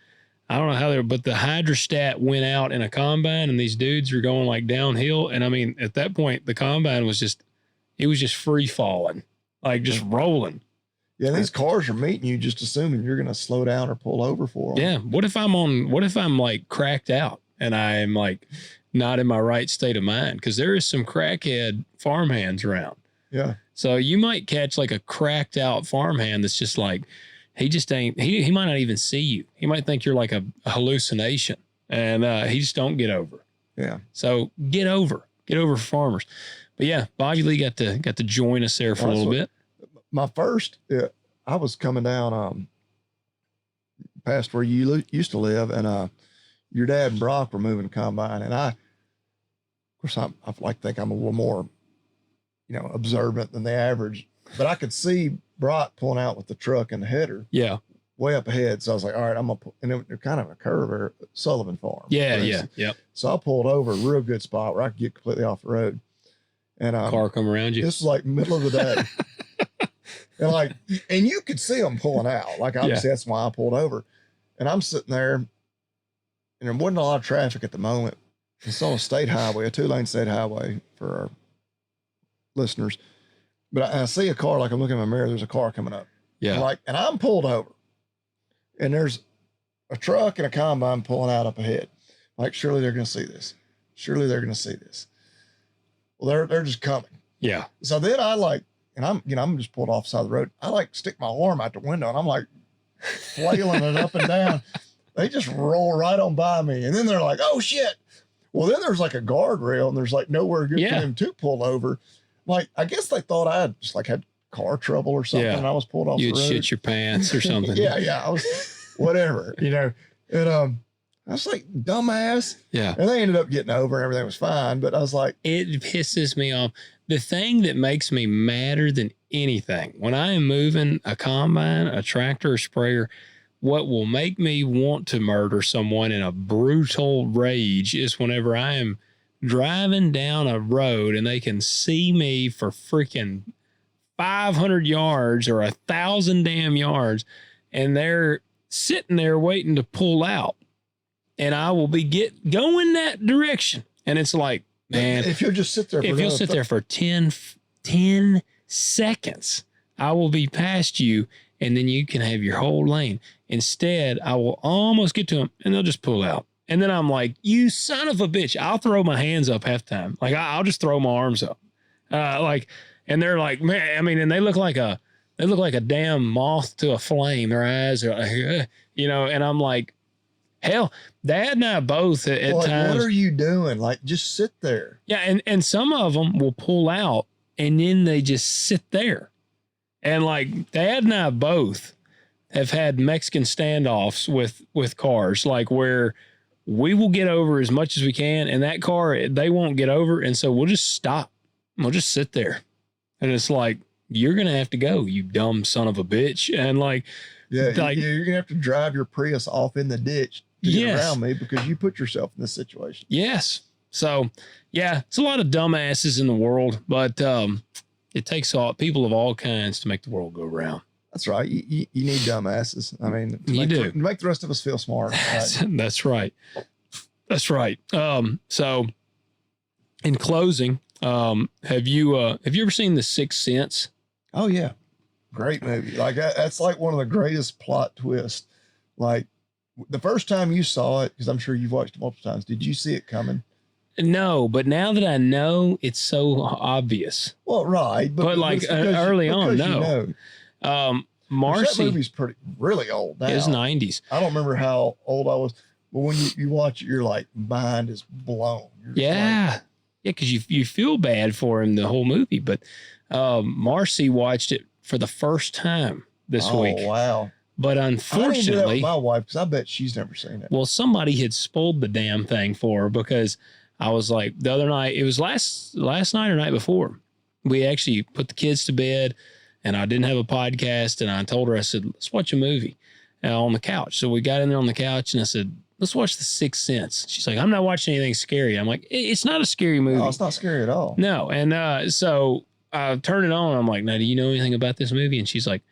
I don't know how but the hydrostat went out in a combine and these dudes were going like downhill. And I mean, at that point, the combine was just free falling, like just rolling. Yeah. These cars are meeting you just assuming you're going to slow down or pull over for them. Yeah. What if I'm like cracked out and I am like not in my right state of mind? Cause there is some crackhead farmhands around. Yeah. So you might catch like a cracked out farmhand that's just like, he might not even see you. He might think you're like a hallucination and he just don't get over. Yeah. So get over farmers. But yeah, Bobby Lee got to join us there for a little bit. My first, I was coming down past where you used to live, and your dad and Brock were moving combine, and of course, I like think I'm a little more, observant than the average, but I could see Brock pulling out with the truck and the header. Yeah. Way up ahead. So I was like, all right, I'm going to, and they're kind of a curve or Sullivan Farm. Yeah. Yeah. Yep. So I pulled over a real good spot where I could get completely off the road. And car come around you. This was like middle of the day. and you could see them pulling out. Like obviously that's why I pulled over. And I'm sitting there and there wasn't a lot of traffic at the moment. It's on a state highway, a 2-lane state highway for our listeners. But I see a car, like I'm looking in my mirror, there's a car coming up. Yeah. And I'm pulled over. And there's a truck and a combine pulling out up ahead. Like, surely they're going to see this. Surely they're going to see this. Well, they're just coming. Yeah. So then I'm just pulled off the side of the road. I stick my arm out the window and I'm like flailing it up and down. They just roll right on by me. And then they're like, oh shit. Well, then there's like a guardrail and there's like nowhere good for them to pull over. Like, I guess they thought I had just had car trouble or something. Yeah. And I was pulled off the road. You'd shit your pants or something. Yeah. I was whatever, and I was like, dumbass. Yeah. And they ended up getting over and everything was fine. But I was like, it pisses me off. The thing that makes me madder than anything, when I am moving a combine, a tractor, a sprayer, what will make me want to murder someone in a brutal rage is whenever I am driving down a road and they can see me for freaking 500 yards or 1,000 damn yards and they're sitting there waiting to pull out. And I will be going that direction. And it's like, man, if you'll just sit there, for 10 seconds, I will be past you and then you can have your whole lane. Instead, I will almost get to them and they'll just pull out. And then I'm like, you son of a bitch. I'll throw my hands up half the time. Like I'll just throw my arms up. And they're like, man, I mean, and they look like a damn moth to a flame. Their eyes are like, and I'm like, hell, Dad and I both at times. What are you doing? Like, just sit there. Yeah. And some of them will pull out and then they just sit there. And like Dad and I both have had Mexican standoffs with cars, like where we will get over as much as we can. And that car, they won't get over. And so we'll just stop. We'll just sit there. And it's like, you're going to have to go, you dumb son of a bitch. And you're going to have to drive your Prius off in the ditch to get around me because you put yourself in this situation. Yes. So, yeah, it's a lot of dumbasses in the world, but it takes people of all kinds to make the world go round. That's right. You need dumbasses. I mean, to make the rest of us feel smart. Right? That's right. That's right. So, in closing, have you ever seen The Sixth Sense? Oh yeah, great movie. Like that's like one of the greatest plot twists. Like the first time you saw it, because I'm sure you've watched it multiple times. Did you see it coming? No, but now that I know, it's so obvious. Well, right, but like early on, no. Marcy, that movie's really old now. It's 90s. I don't remember how old I was, but when you watch it, you're like, mind is blown. Yeah, because you feel bad for him the whole movie. But Marcy watched it for the first time this week. Oh wow! But unfortunately, I didn't do that with my wife because I bet she's never seen it. Well, somebody had spoiled the damn thing for her because I was like the other night. It was last night or night before. We actually put the kids to bed. And I didn't have a podcast, and I told her, I said, let's watch a movie on the couch. So we got in there on the couch, and I said, let's watch The Sixth Sense. She's like, I'm not watching anything scary. I'm like, it's not a scary movie. No, it's not scary at all. No. And so I turned it on. I'm like, now, do you know anything about this movie? And she's like,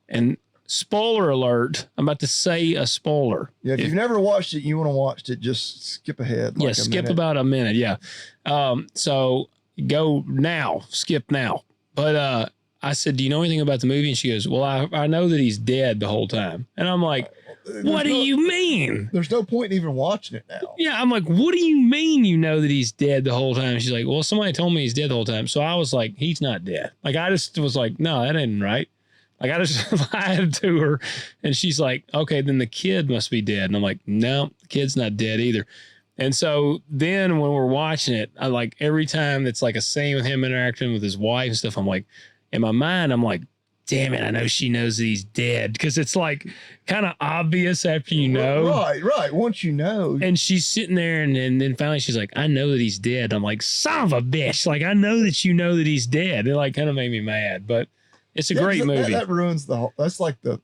and spoiler alert. I'm about to say a spoiler. Yeah, if you've never watched it, you want to watch it, just skip ahead. Yeah, skip about a minute. Yeah. So go now, skip now. But I said, do you know anything about the movie? And she goes, well, I know that he's dead the whole time. And I'm like, what do you mean? There's no point in even watching it now. Yeah, I'm like, what do you mean you know that he's dead the whole time? She's like, well, somebody told me he's dead the whole time. So I was like, he's not dead. Like, I just was like, no, that ain't right. Like, I just lied to her. And she's like, okay, then the kid must be dead. And I'm like, no, the kid's not dead either. And so then when we're watching it, I like every time it's like a scene with him interacting with his wife and stuff, I'm like, in my mind, I'm like, damn it, I know she knows that he's dead. Because it's like kind of obvious after you know. Right. Once you know. And she's sitting there and then finally she's like, I know that he's dead. I'm like, son of a bitch. Like, I know that you know that he's dead. It like kind of made me mad. But it's a great movie. That ruins the whole, that's like the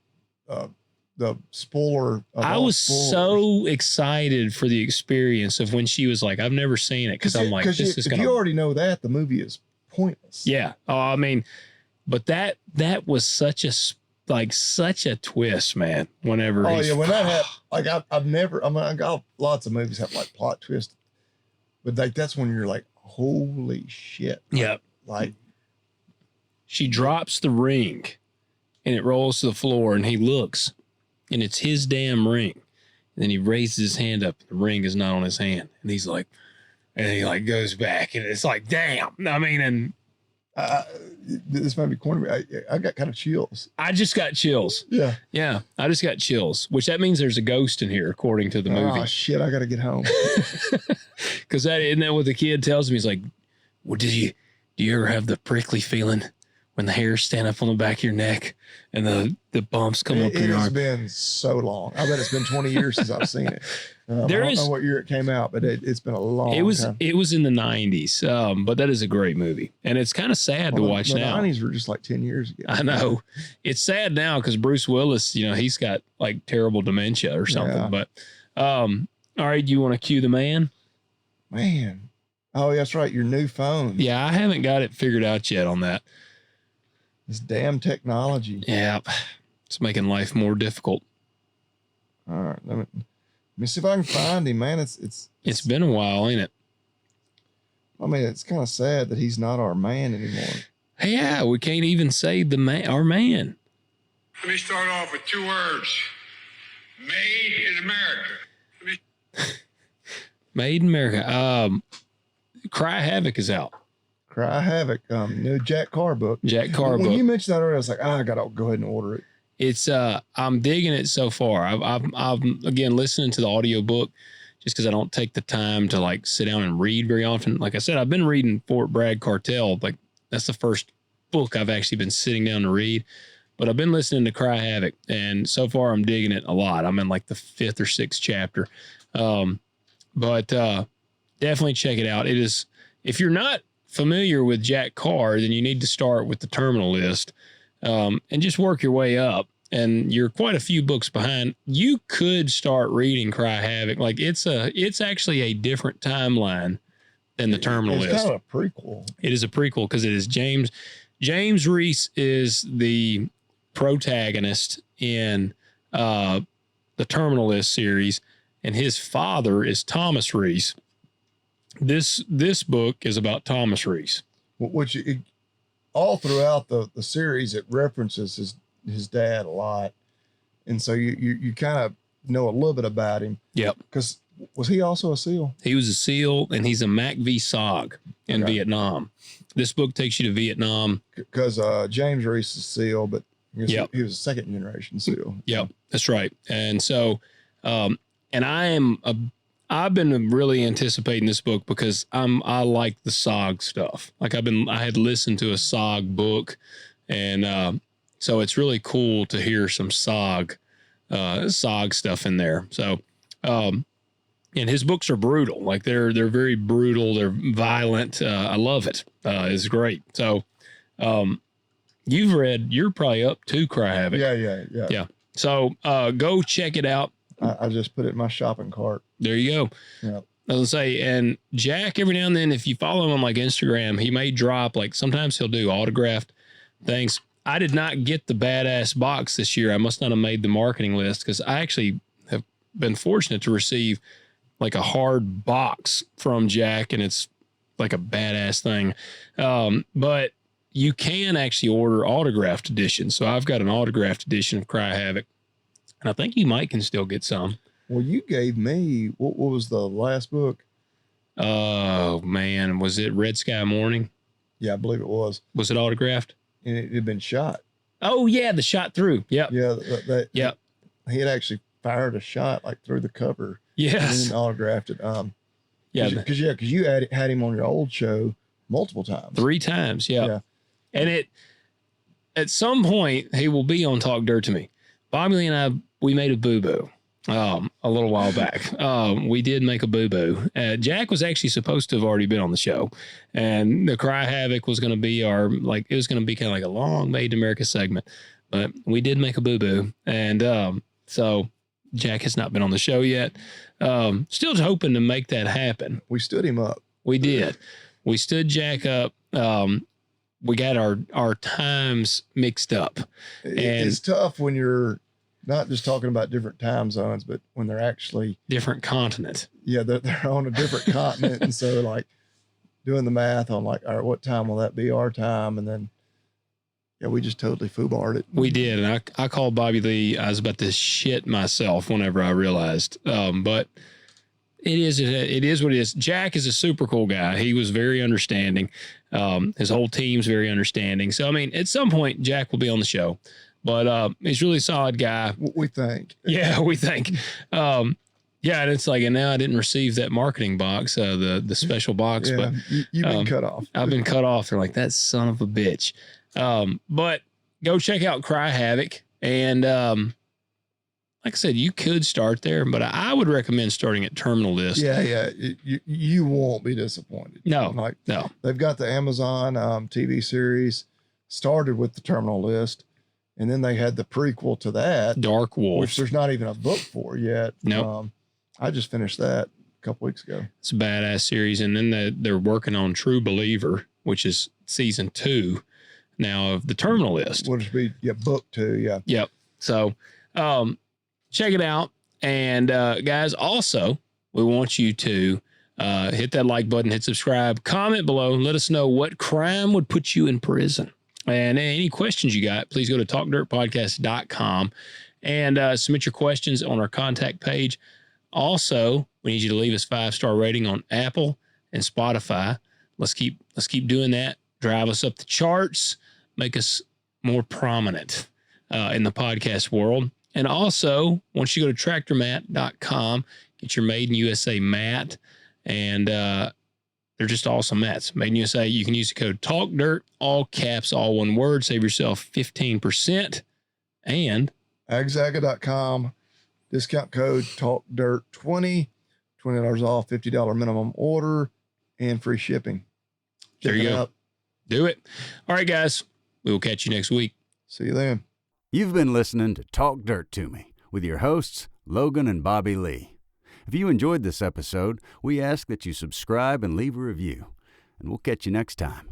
spoiler. I was so excited for the experience of when she was like, I've never seen it. Because I'm like, this is going to. If you already know that, the movie is pointless. Yeah. Oh, I mean, but that was such a twist, man. Whenever when that happened, like I got lots of movies have like plot twists, but like that's when you're like, holy shit. Yeah. Like she drops the ring and it rolls to the floor and he looks and it's his damn ring. And then he raises his hand up. The ring is not on his hand. And he's like, and he like goes back and it's like, damn. I mean, and this might be corny. I got kind of chills. I just got chills. Yeah. Yeah. I just got chills, which that means there's a ghost in here, according to the movie. Oh, shit. I got to get home. Because isn't that what the kid tells me? He's like, well, do you ever have the prickly feeling when the hairs stand up on the back of your neck and the bumps come up your arm? It has been so long. I bet it's been 20 years since I've seen it. I don't know what year it came out, but it's been a long time. It was in the 90s, but that is a great movie. And it's kind of sad to watch now. The 90s were just like 10 years ago. I know. It's sad now because Bruce Willis, he's got like terrible dementia or something. Yeah. But all right, do you want to cue the man? Man. Oh, that's right. Your new phone. Yeah, I haven't got it figured out yet on that. This damn technology. Yeah. It's making life more difficult. All right. Let me see if I can find him, man. It's been a while, ain't it? I mean, it's kind of sad that he's not our man anymore. Yeah, we can't even say our man. Let me start off with 2 words. Made in America. Made in America. Cry Havoc is out. Cry Havoc, new Jack Carr book. Jack Carr book. When you mentioned that earlier, I was like, I gotta go ahead and order it. It's I'm digging it so far. I've again listening to the audio book just because I don't take the time to like sit down and read very often. Like I said, I've been reading Fort Bragg Cartel. Like that's the first book I've actually been sitting down to read. But I've been listening to Cry Havoc, and so far I'm digging it a lot. I'm in like the 5th or 6th chapter. But definitely check it out. It is, if you're not familiar with Jack Carr, then you need to start with the terminal list and just work your way up. And you're quite a few books behind. You could start reading Cry Havoc. Like it's actually a different timeline than the terminal list. It's kind of a prequel. It is a prequel because it is James Reese is the protagonist in the Terminal List series, and his father is Thomas Reese. This book is about Thomas Reese. Which all throughout the series, it references his dad a lot. And so you kind of know a little bit about him. Yep. Because was he also a SEAL? He was a SEAL, and he's a MACV-SOG in Vietnam. This book takes you to Vietnam. Because James Reese is SEAL, but he was a second generation SEAL. Yep, that's right. And so, and I've been really anticipating this book because I like the SOG stuff. Like I had listened to a SOG book, and so it's really cool to hear some SOG stuff in there. So, and his books are brutal. Like they're very brutal. They're violent. I love it. It's great. So, you're probably up to Cry Havoc. Yeah. So, go check it out. I just put it in my shopping cart. There you go. Yeah. I was gonna say, and Jack, every now and then, if you follow him on like Instagram, he may drop, like sometimes he'll do autographed things. I did not get the badass box this year. I must not have made the marketing list because I actually have been fortunate to receive like a hard box from Jack, and it's like a badass thing. But you can actually order autographed editions. So I've got an autographed edition of Cry Havoc, and I think you might can still get some. Well, you gave me, what was the last book? Oh, man. Was it Red Sky Morning? Yeah, I believe it was. Was it autographed? And it had been shot. Oh, yeah, the shot through. Yep. Yeah. Yep. He had actually fired a shot like through the cover. Yes. And autographed it. Yeah. Because you had him on your old show multiple times. 3 times. Yeah. Yeah. And at some point, he will be on Talk Dirt to Me. Bobby Lee and I, we made a boo-boo a little while back. We did make a boo-boo. Jack was actually supposed to have already been on the show. And the Cry Havoc was going to be it was going to be kind of like a long Made in America segment. But we did make a boo-boo. And so Jack has not been on the show yet. Still hoping to make that happen. We stood him up. We did. We stood Jack up. We got our times mixed up. And it's tough when you're not just talking about different time zones, but when they're actually different continent. Yeah, they're on a different continent. And so like doing the math on like, all right, what time will that be our time? And then, yeah, we just totally foobarred it. We did. And I called Bobby Lee. I was about to shit myself whenever I realized. But it is what it is. Jack is a super cool guy. He was very understanding. His whole team's very understanding. So, I mean, at some point, Jack will be on the show. But he's a really solid guy. We think. Yeah, we think. Yeah, and it's like, and now I didn't receive that marketing box, the special box. Yeah, but you've been cut off. I've been cut off. They're like, that son of a bitch. But go check out Cry Havoc. And like I said, you could start there, but I would recommend starting at Terminal List. Yeah. You won't be disappointed. No. They've got the Amazon TV series started with the Terminal List, and then they had the prequel to that, Dark Wolf, which there's not even a book for yet. Nope. I just finished that a couple weeks ago. It's a badass series, and then they're working on True Believer, which is season 2 now of the Terminal List. Would it be book 2? Yeah. Yep. So check it out. And guys, also, we want you to hit that like button, hit subscribe, comment below, and let us know what crime would put you in prison. And any questions you got, please go to talkdirtpodcast.com and submit your questions on our contact page. Also, we need you to leave us 5-star rating on Apple and Spotify. Let's keep doing that. Drive us up the charts, make us more prominent in the podcast world. And also, once you go to tractormat.com, get your Made in USA mat, and they're just awesome mats. Made in USA. You can use the code TALKDIRT, all caps, all one word. Save yourself 15%. And agzaga.com, discount code TALKDIRT20, $20 off, $50 minimum order, and free shipping. There you go. Do it. All right, guys. We will catch you next week. See you then. You've been listening to Talk Dirt to Me with your hosts, Logan and Bobby Lee. If you enjoyed this episode, we ask that you subscribe and leave a review, and we'll catch you next time.